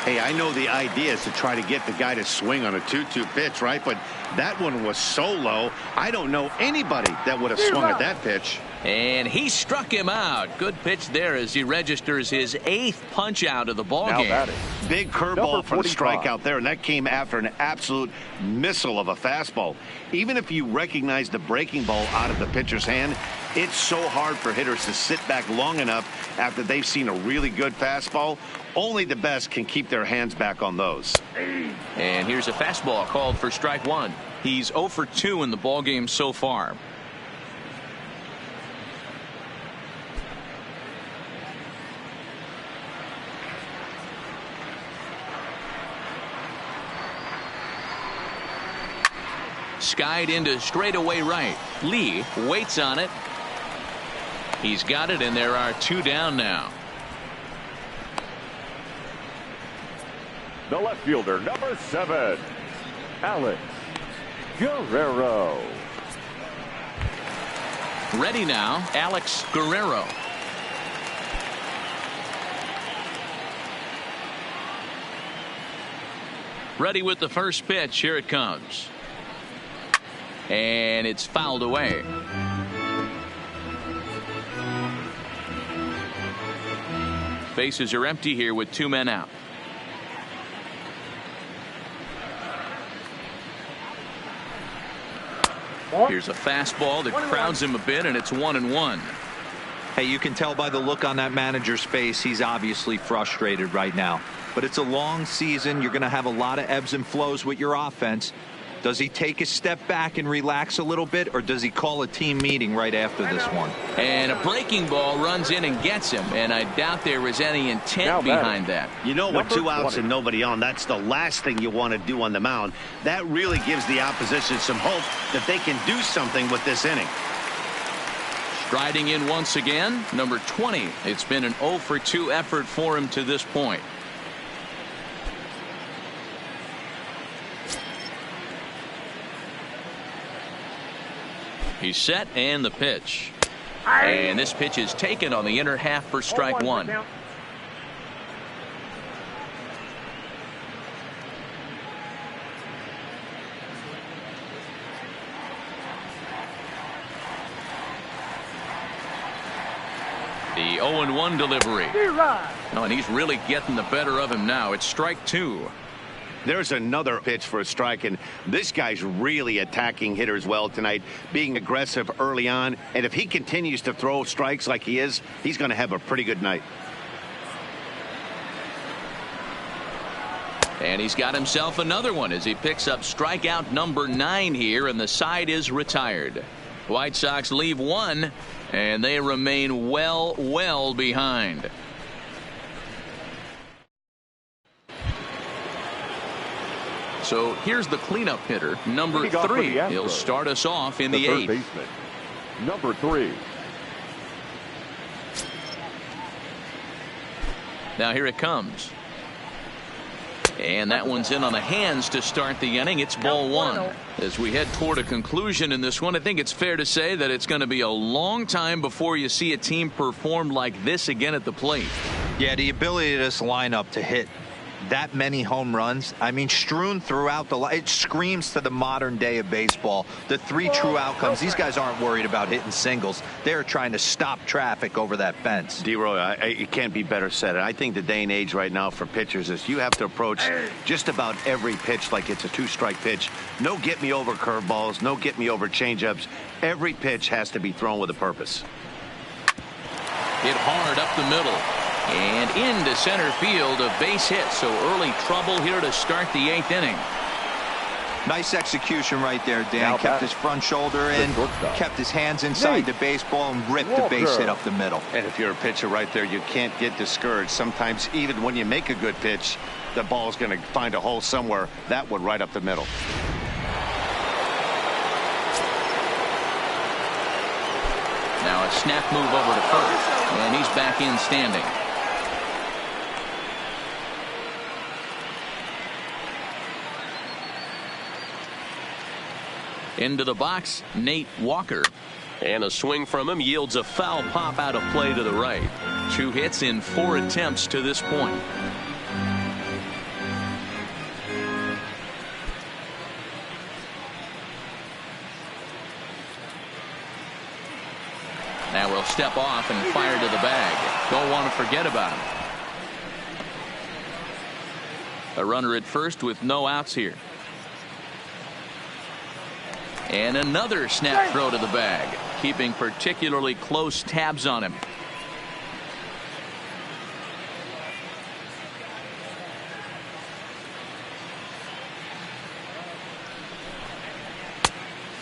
Hey, I know the idea is to try to get the guy to swing on a 2-2 pitch, right? But that one was so low, I don't know anybody that would have swung at that pitch. And he struck him out. Good pitch there as he registers his 8th punch out of the ball game. Big curveball for the strikeout there, and that came after an absolute missile of a fastball. Even if you recognize the breaking ball out of the pitcher's hand, it's so hard for hitters to sit back long enough after they've seen a really good fastball. Only the best can keep their hands back on those. And here's a fastball called for strike 1. He's 0 for 2 in the ball game so far. Skied into straightaway right. Lee waits on it. He's got it, and there are 2 down now. The left fielder, number 7, Alex Guerrero. Ready now, Alex Guerrero. Ready with the first pitch. Here it comes. And it's fouled away. Bases are empty here with 2 men out. Here's a fastball that crowds him a bit, and it's 1-1. Hey, you can tell by the look on that manager's face, he's obviously frustrated right now. But it's a long season. You're going to have a lot of ebbs and flows with your offense. Does he take a step back and relax a little bit, or does he call a team meeting right after this one? And a breaking ball runs in and gets him, and I doubt there was any intent behind that. You know, with 2 outs and nobody on, that's the last thing you want to do on the mound. That really gives the opposition some hope that they can do something with this inning. Striding in once again, number 20. It's been an 0 for 2 effort for him to this point. He's set, and the pitch. And this pitch is taken on the inner half for strike 1. The 0-1 delivery. Oh, and he's really getting the better of him now. It's strike 2. There's another pitch for a strike, and this guy's really attacking hitters well tonight, being aggressive early on. And if he continues to throw strikes like he is, he's going to have a pretty good night. And he's got himself another one as he picks up strikeout number 9 here, and the side is retired. White Sox leave 1, and they remain well behind. So here's the cleanup hitter, number 3. He'll start us off in the 8th. Baseman, number 3. Now here it comes. And that one's in on the hands to start the inning. It's ball 1. As we head toward a conclusion in this one, I think it's fair to say that it's going to be a long time before you see a team perform like this again at the plate. Yeah, the ability of this lineup to hit that many home runs, I mean, strewn throughout the line. It screams to the modern day of baseball. The 3 true outcomes. These guys aren't worried about hitting singles. They're trying to stop traffic over that fence. D-Roy, it can't be better said. I think the day and age right now for pitchers is you have to approach just about every pitch like it's a 2-strike pitch. No get-me-over curveballs, no get-me-over changeups. Every pitch has to be thrown with a purpose. Hit hard up the middle. And into center field, a base hit. So early trouble here to start the 8th inning. Nice execution right there, Dan. Kept his front shoulder in, kept his hands inside the baseball, and ripped the base hit up the middle. And if you're a pitcher right there, you can't get discouraged. Sometimes even when you make a good pitch, the ball's going to find a hole somewhere. That one right up the middle. Now a snap move over to first, and he's back in standing. Into the box, Nate Walker. And a swing from him yields a foul pop out of play to the right. 2 hits in 4 attempts to this point. Now we'll step off and fire to the bag. Don't want to forget about him. A runner at first with no outs here. And another snap throw to the bag, keeping particularly close tabs on him.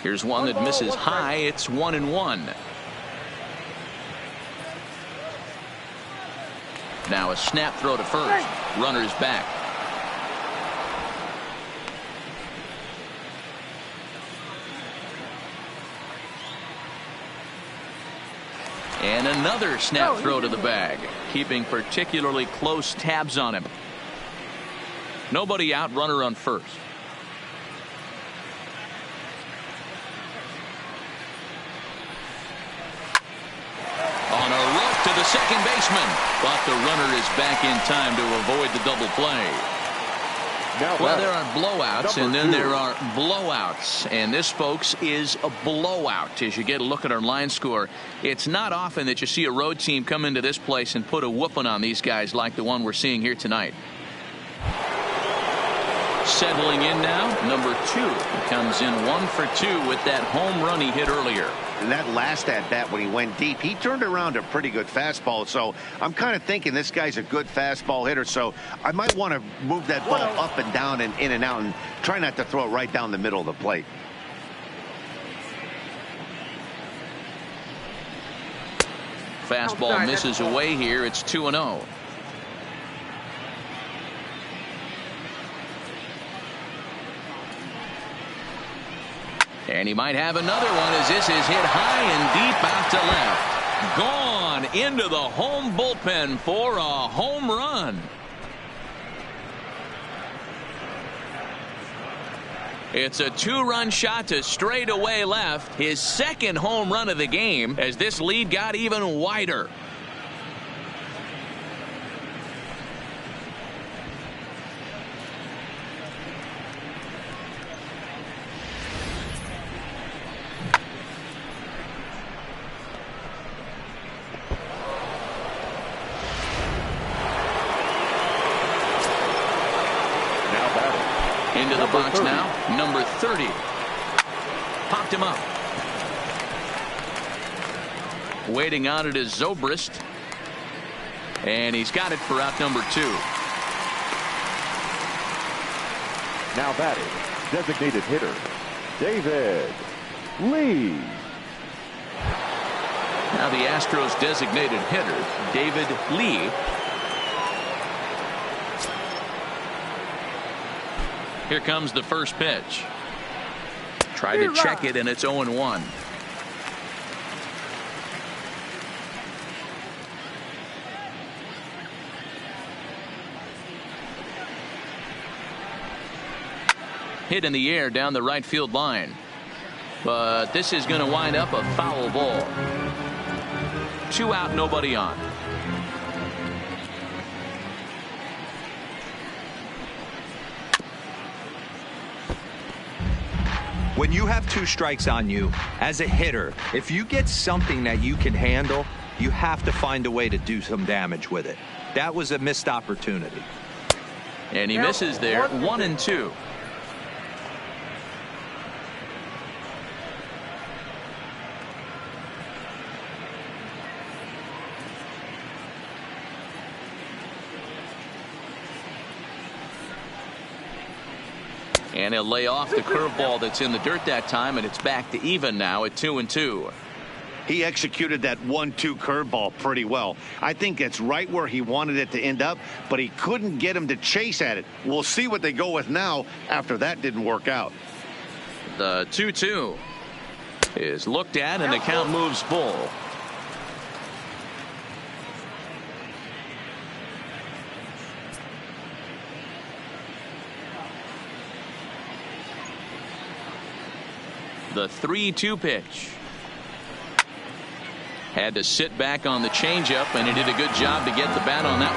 Here's one that misses high. It's 1-1. Now a snap throw to first. Runner's back. And another snap throw to the bag, keeping particularly close tabs on him. Nobody out, runner on first. On a rope to the second baseman, but the runner is back in time to avoid the double play. Well, there are blowouts, and then there are blowouts. And this, folks, is a blowout. As you get a look at our line score, it's not often that you see a road team come into this place and put a whooping on these guys like the one we're seeing here tonight. Settling in now, number 2. He comes in 1 for 2 with that home run he hit earlier. That last at-bat when he went deep, he turned around a pretty good fastball. So I'm kind of thinking this guy's a good fastball hitter. So I might want to move that ball up and down and in and out and try not to throw it right down the middle of the plate. Fastball misses away here. It's 2-0. And he might have another one as this is hit high and deep out to left. Gone into the home bullpen for a home run. It's a 2-run shot to straightaway left. His second home run of the game as this lead got even wider. Into the box now, number 30. Popped him up. Waiting on it is Zobrist. And he's got it for out number 2. Now batting, designated hitter, David Lee. Now the Astros designated hitter, David Lee. Here comes the first pitch. Tried to check it, and it's 0-1. Hit in the air down the right field line. But this is going to wind up a foul ball. 2 out, nobody on. When you have 2 strikes on you, as a hitter, if you get something that you can handle, you have to find a way to do some damage with it. That was a missed opportunity. And he misses there, 1-2. And he'll lay off the curveball that's in the dirt that time, and it's back to even now at 2-2. He executed that 1-2 curveball pretty well. I think it's right where he wanted it to end up, but he couldn't get him to chase at it. We'll see what they go with now after that didn't work out. The 2-2 is looked at, and the count moves full. The 3-2 pitch. Had to sit back on the changeup, and he did a good job to get the bat on that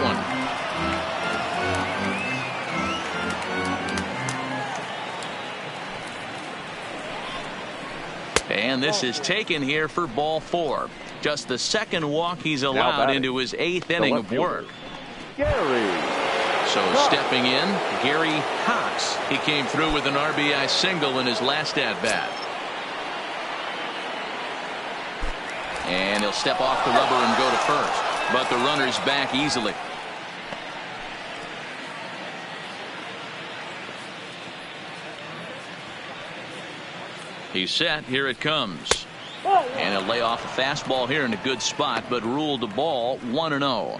one. And this is taken here for ball 4. Just the second walk he's allowed into his 8th inning of work. So stepping in, Gary Cox. He came through with an RBI single in his last at-bat. And he'll step off the rubber and go to first. But the runner's back easily. He's set. Here it comes. And he'll lay off a fastball here in a good spot, but ruled the ball 1-0.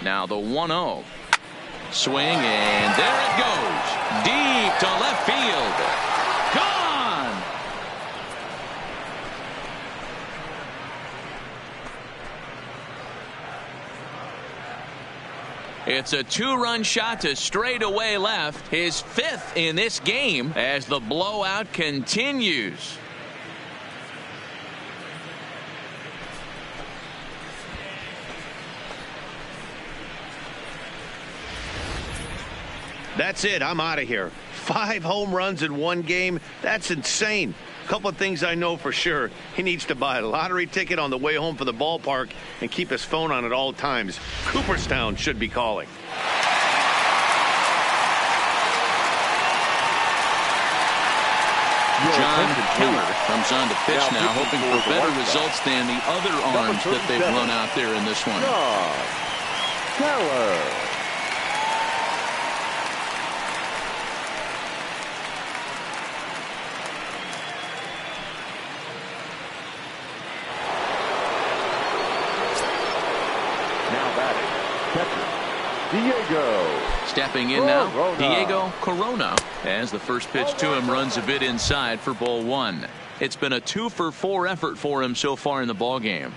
Now the 1-0. Swing, and there it goes. Deep to left field. Gone! It's a 2-run shot to straightaway left. His 5th in this game as the blowout continues. That's it. I'm out of here. 5 home runs in 1 game. That's insane. A couple of things I know for sure. He needs to buy a lottery ticket on the way home from the ballpark and keep his phone on at all times. Cooperstown should be calling. John Keller comes on to pitch now, hoping for better results than the other arms that they've run out there in this one. Keller. Diego. Stepping in now, Diego Corona, as the first pitch to him runs a bit inside for ball 1. It's been a 2-for-4 effort for him so far in the ball game.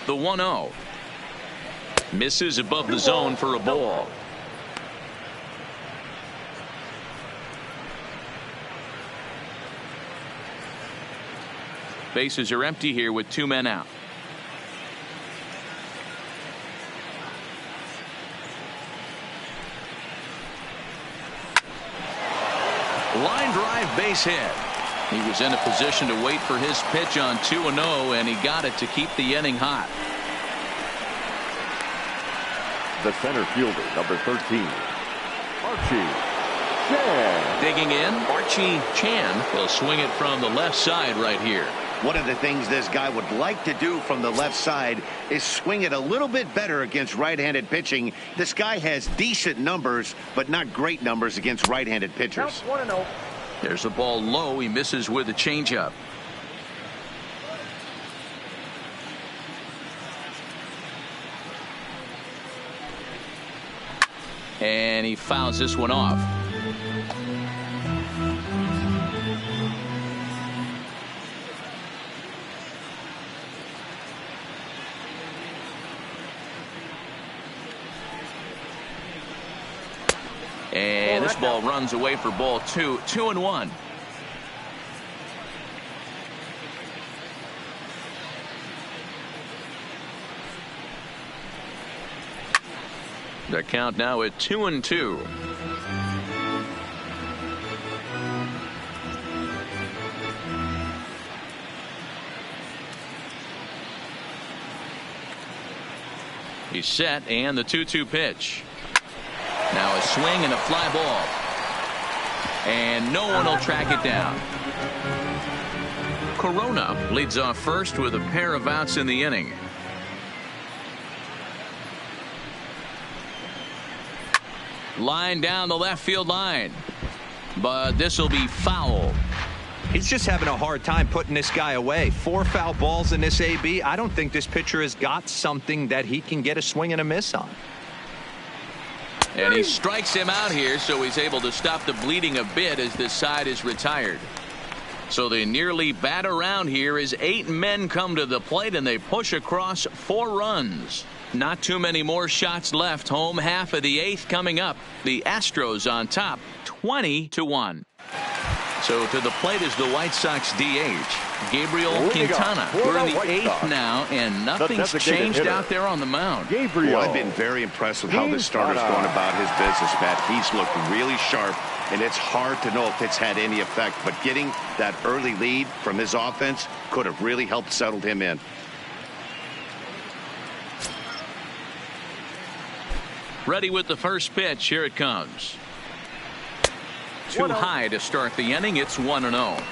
The 1-0 misses above the zone for a ball. Bases are empty here with 2 men out. Line drive base hit. He was in a position to wait for his pitch on 2-0, and he got it to keep the inning hot. The center fielder, number 13, Archie Chan. Digging in, Archie Chan will swing it from the left side right here. One of the things this guy would like to do from the left side is swing it a little bit better against right-handed pitching. This guy has decent numbers, but not great numbers against right-handed pitchers. There's a ball low. He misses with a changeup. And he fouls this one off. And this ball runs away for ball 2, 2-1. The count now at 2-2. He's set, and the 2-2 pitch. Now a swing and a fly ball. And no one will track it down. Corona leads off first with a pair of outs in the inning. Line down the left field line. But this will be foul. He's just having a hard time putting this guy away. 4 foul balls in this AB. I don't think this pitcher has got something that he can get a swing and a miss on. And he strikes him out here, so he's able to stop the bleeding a bit as this side is retired. So they nearly bat around here as 8 men come to the plate and they push across 4 runs. Not too many more shots left. Home half of the 8th coming up. The Astros on top 20-1. So to the plate is the White Sox DH, Gabriel Quintana. We're in the 8th now, and nothing's changed out there on the mound. Well, I've been very impressed with how the starter's going about his business, Matt. He's looked really sharp, and it's hard to know if it's had any effect. But getting that early lead from his offense could have really helped settle him in. Ready with the first pitch. Here it comes. Too high to start the inning. It's 1-0.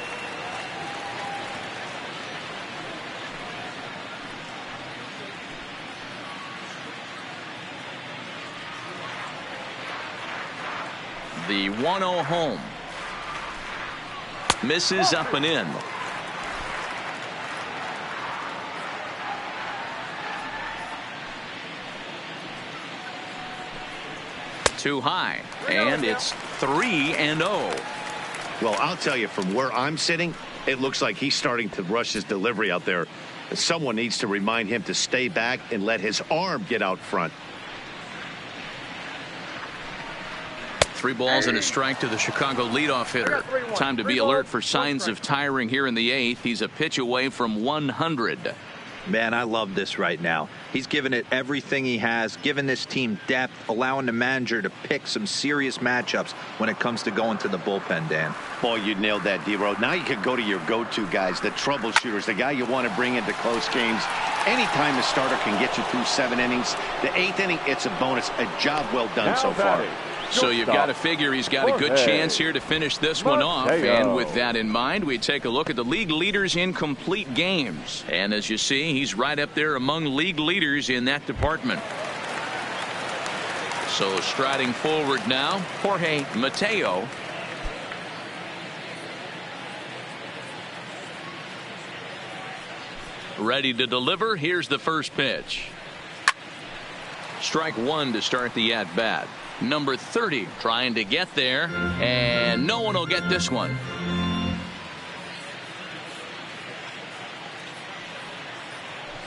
The 1-0 home. Misses up and in. Too high, and it's 3-0. Well, I'll tell you, from where I'm sitting, it looks like he's starting to rush his delivery out there. Someone needs to remind him to stay back and let his arm get out front. 3 balls and a strike to the Chicago leadoff hitter. Time to be alert for signs of tiring here in the 8th. He's a pitch away from 100. Man, I love this right now. He's given it everything he has, given this team depth, allowing the manager to pick some serious matchups when it comes to going to the bullpen, Dan. Boy, you nailed that, D-Road. Now you can go to your go-to guys, the troubleshooters, the guy you want to bring into close games. Anytime the starter can get you through 7 innings, the 8th inning, it's a bonus. A job well done so far. So you've got to figure he's got a good chance here to finish this one off. And with that in mind, we take a look at the league leaders in complete games. And as you see, he's right up there among league leaders in that department. So striding forward now, Jorge Mateo. Ready to deliver. Here's the first pitch. Strike 1 to start the at-bat. Number 30 trying to get there, and no one will get this one.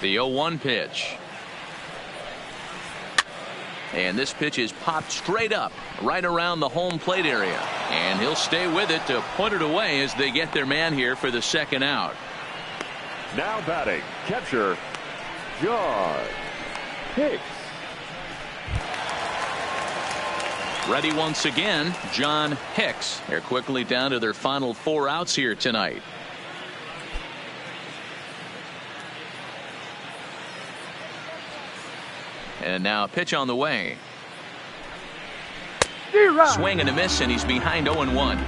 The 0-1 pitch. And this pitch is popped straight up right around the home plate area, and he'll stay with it to put it away as they get their man here for the second out. Now batting, catcher John Hicks. Ready once again, John Hicks. They're quickly down to their final 4 outs here tonight. And now a pitch on the way. Swing and a miss, and he's behind 0-1.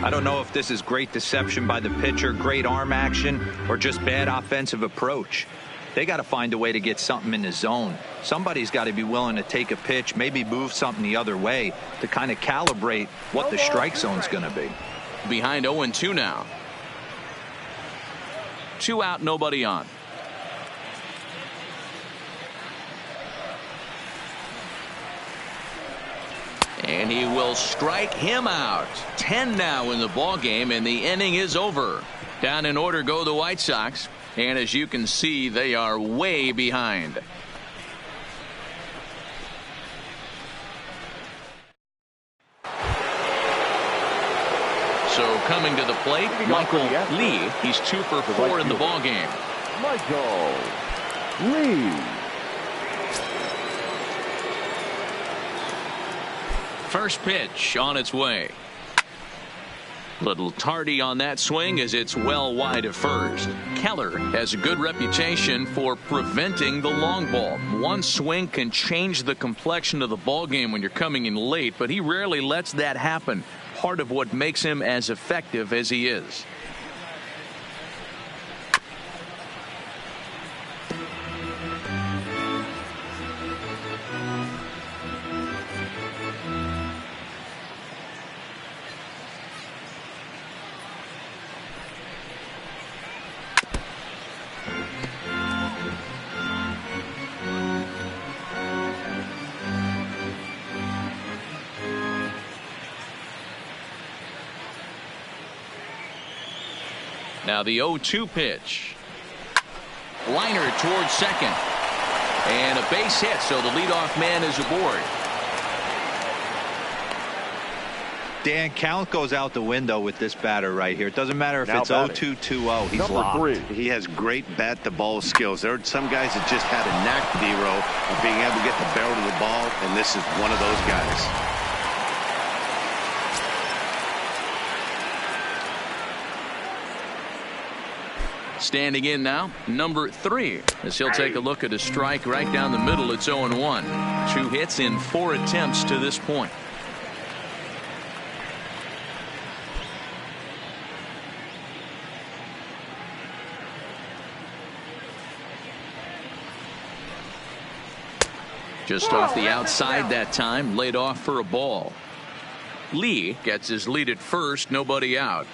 I don't know if this is great deception by the pitcher, great arm action, or just bad offensive approach. They got to find a way to get something in the zone. Somebody's got to be willing to take a pitch, maybe move something the other way to kind of calibrate what the strike zone's going to be. Behind 0-2 now. 2 out, nobody on. And he will strike him out. 10 now in the ball game, and the inning is over. Down in order go the White Sox. And as you can see, they are way behind. coming to the plate, Michael Lee. He's 2 for 4 in the ballgame. Michael Lee. First pitch on its way. Little tardy on that swing as it's well wide of first. Keller has a good reputation for preventing the long ball. One swing can change the complexion of the ball game when you're coming in late, but he rarely lets that happen. Part of what makes him as effective as he is. Now the 0-2 pitch. Liner towards second. And a base hit, so the leadoff man is aboard. Dan, count goes out the window with this batter right here. It doesn't matter if it's 0-2, 2-0. He's locked. He has great bat-to-ball skills. There are some guys that just had a knack, Dero, of being able to get the barrel to the ball, and this is one of those guys. Standing in now, number 3, as he'll take a look at a strike right down the middle. It's 0-1. 2 hits in 4 attempts to this point. Just off the outside that time, laid off for a ball. Lee gets his lead at first, nobody out.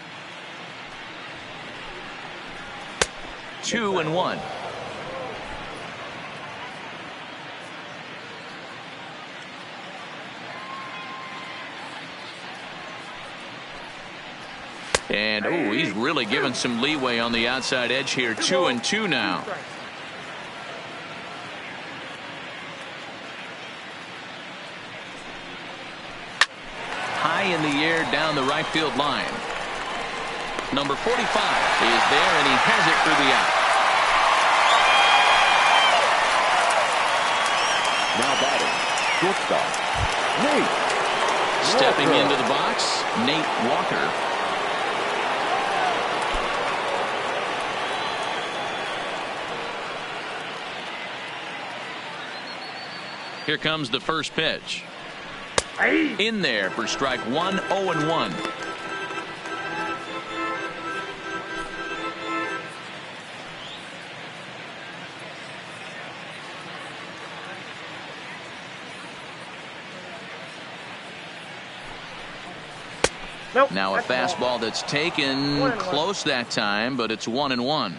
2-1. And he's really given some leeway on the outside edge here. 2-2 now. High in the air down the right field line. Number 45 is there, and he has it for the out. Now batting, shortstop, Nate. Stepping into the box, Nate Walker. Here comes the first pitch. In there for strike 1, 0-1. Nope, now a fastball that's taken close that time, but it's 1-1.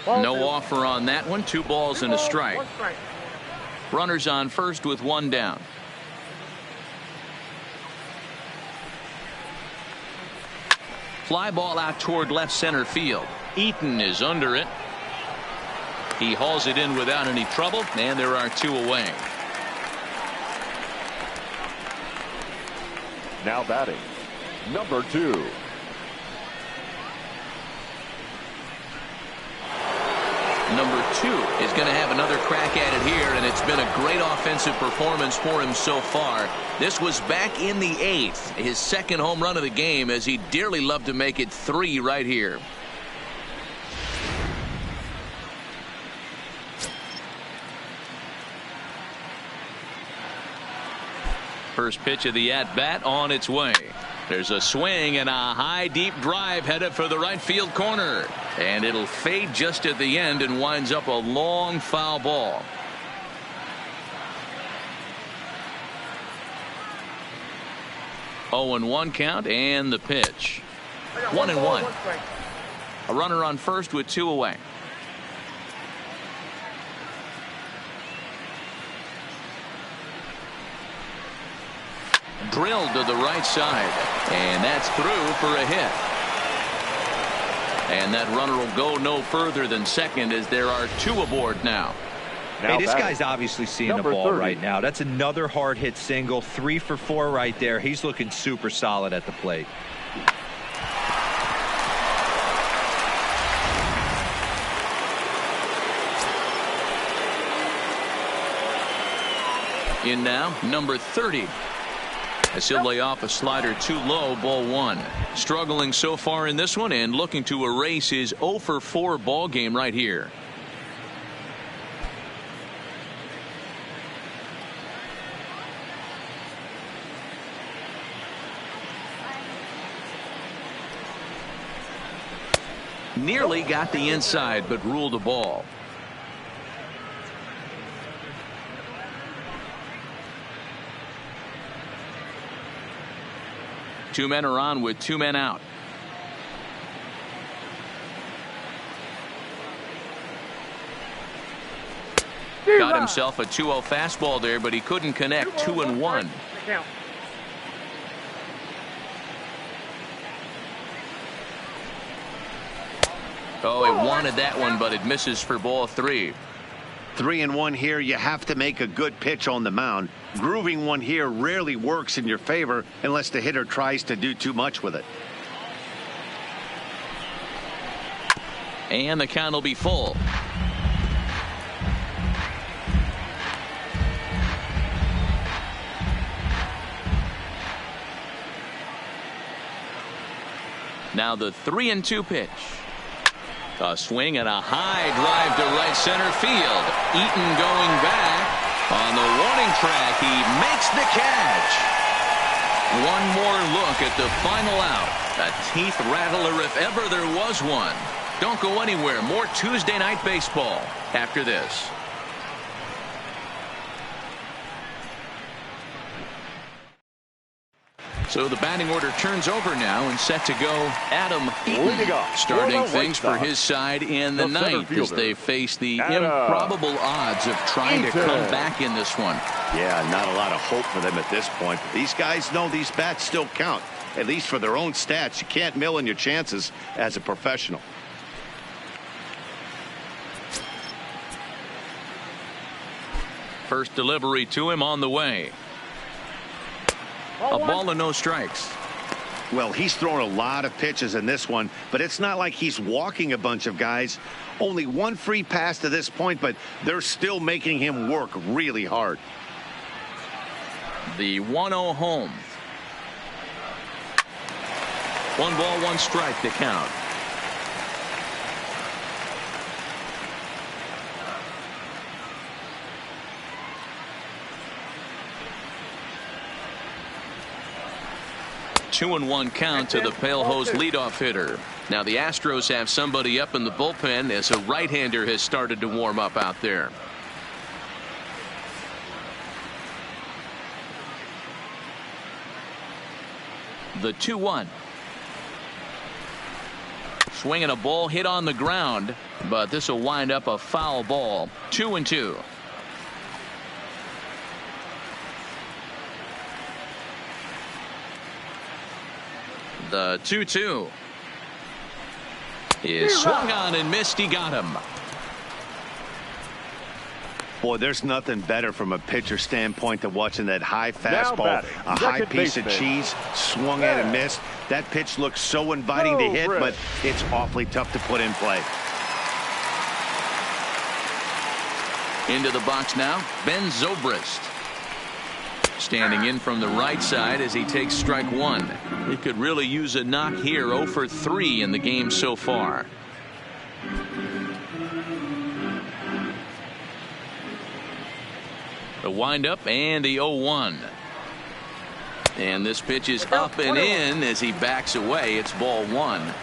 No offer on that one. 2 balls and a strike. Runners on first with 1 down. Fly ball out toward left center field. Eaton is under it. He hauls it in without any trouble, and there are 2 away. Now batting, number 2. Number 2 is going to have another crack at it here, and it's been a great offensive performance for him so far. This was back in the 8th, his second home run of the game, as he dearly loved to make it 3 right here. First pitch of the at-bat on its way. There's a swing and a high deep drive headed for the right field corner, and it'll fade just at the end and winds up a long foul ball. Oh, 0-1 count, and the pitch. 1-1. A runner on first with 2 away. Drilled to the right side, and that's through for a hit. And that runner will go no further than second, as there are 2 aboard now. Hey, this batting, guy's obviously seeing the number ball 30. right now. That's another hard hit single. 3 for 4 right there. He's looking super solid at the plate. In now, number 30. As he'll lay off a slider too low, ball 1. Struggling so far in this one and looking to erase his 0 for 4 ball game right here. Nearly got the inside, but ruled a ball. Two men are on with 2 men out. Got himself a 2-0 fastball there, but he couldn't connect. 2-1. Oh, it wanted that one, but it misses for ball 3. 3-1 here. You have to make a good pitch on the mound. Grooving one here rarely works in your favor unless the hitter tries to do too much with it. And the count will be full. Now the 3-2 pitch. A swing and a high drive to right center field. Eaton going back. On the warning track, he makes the catch. One more look at the final out. A teeth rattler if ever there was one. Don't go anywhere. More Tuesday Night Baseball after this. So the batting order turns over now and set to go. Adam Eaton starting things for his side in the ninth as they face the improbable odds of trying to come back in this one. Yeah, not a lot of hope for them at this point. These guys know these bats still count, at least for their own stats. You can't mill in your chances as a professional. First delivery to him on the way. A ball and no strikes. Well, he's thrown a lot of pitches in this one, but it's not like he's walking a bunch of guys. Only one free pass to this point, but they're still making him work really hard. The 1-0 home. 1 ball, 1 strike to count. Two and 1 count to the Pale Hose leadoff hitter. Now the Astros have somebody up in the bullpen as a right-hander has started to warm up out there. The 2-1. Swinging a ball hit on the ground, but this will wind up a foul ball. 2-2. The 2-2 is swung on and missed. He got him. Boy, there's nothing better from a pitcher standpoint than watching that high fastball, a high piece of cheese swung at and missed. That pitch looks so inviting to hit, but it's awfully tough to put in play. Into the box now, Ben Zobrist. Standing in from the right side as he takes strike 1. He could really use a knock here. 0 for 3 in the game so far. The windup and the 0-1. And this pitch is up and in as he backs away. It's ball 1.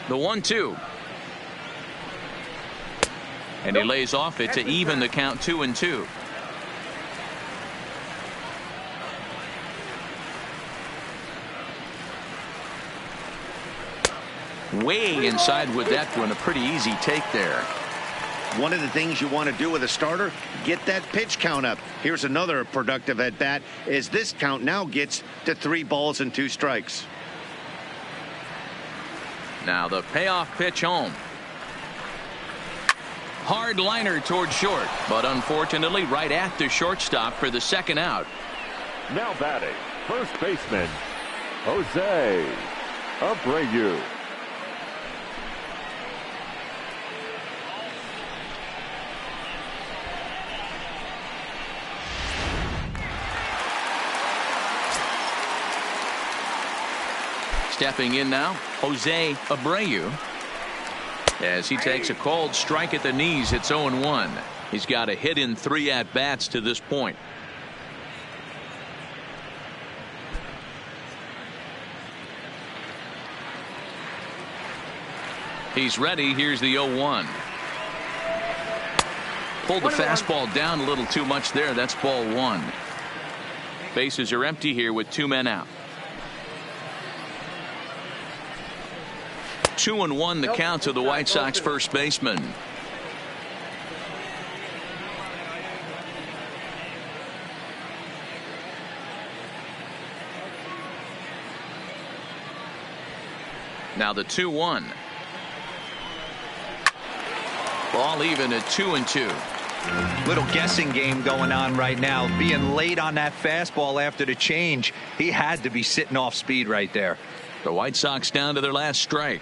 The 1-2. And he lays off it to even the count. 2-2. Way inside with that one. A pretty easy take there. One of the things you want to do with a starter, get that pitch count up. Here's another productive at bat as this count now gets to 3 balls and 2 strikes. Now the payoff pitch home. Hard liner toward short, but unfortunately right at the shortstop for the second out. Now batting, first baseman, Jose Abreu. Stepping in now, Jose Abreu. As he takes a cold strike at the knees, it's 0-1. He's got a hit in 3 at-bats to this point. He's ready. Here's the 0-1. Pulled the fastball down a little too much there. That's ball 1. Bases are empty here with 2 men out. 2-1 the count to the White Sox first baseman. Now the 2-1. Ball even at 2-2. Little guessing game going on right now. Being late on that fastball after the change, he had to be sitting off speed right there. The White Sox down to their last strike.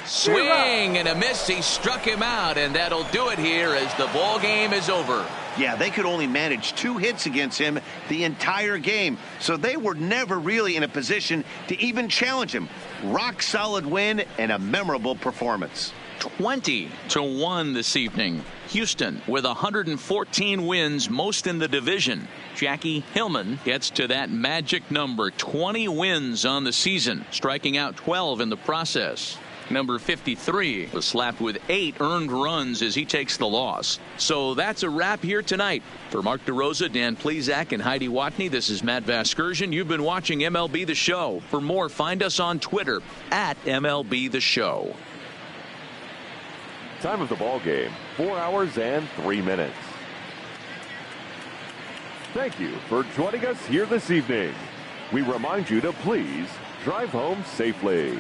Swing and a miss. He struck him out, and that'll do it here as the ball game is over. Yeah, they could only manage 2 hits against him the entire game, so they were never really in a position to even challenge him. Rock solid win and a memorable performance. 20-1 this evening. Houston with 114 wins, most in the division. Jackie Hillman gets to that magic number, 20 wins on the season, striking out 12 in the process. Number 53 was slapped with 8 earned runs as he takes the loss. So that's a wrap here tonight. For Mark DeRosa, Dan Plezak, and Heidi Watney, this is Matt Vasgersian. You've been watching MLB The Show. For more, find us on Twitter at MLB The Show. Time of the ball game, 4 hours and 3 minutes. Thank you for joining us here this evening. We remind you to please drive home safely.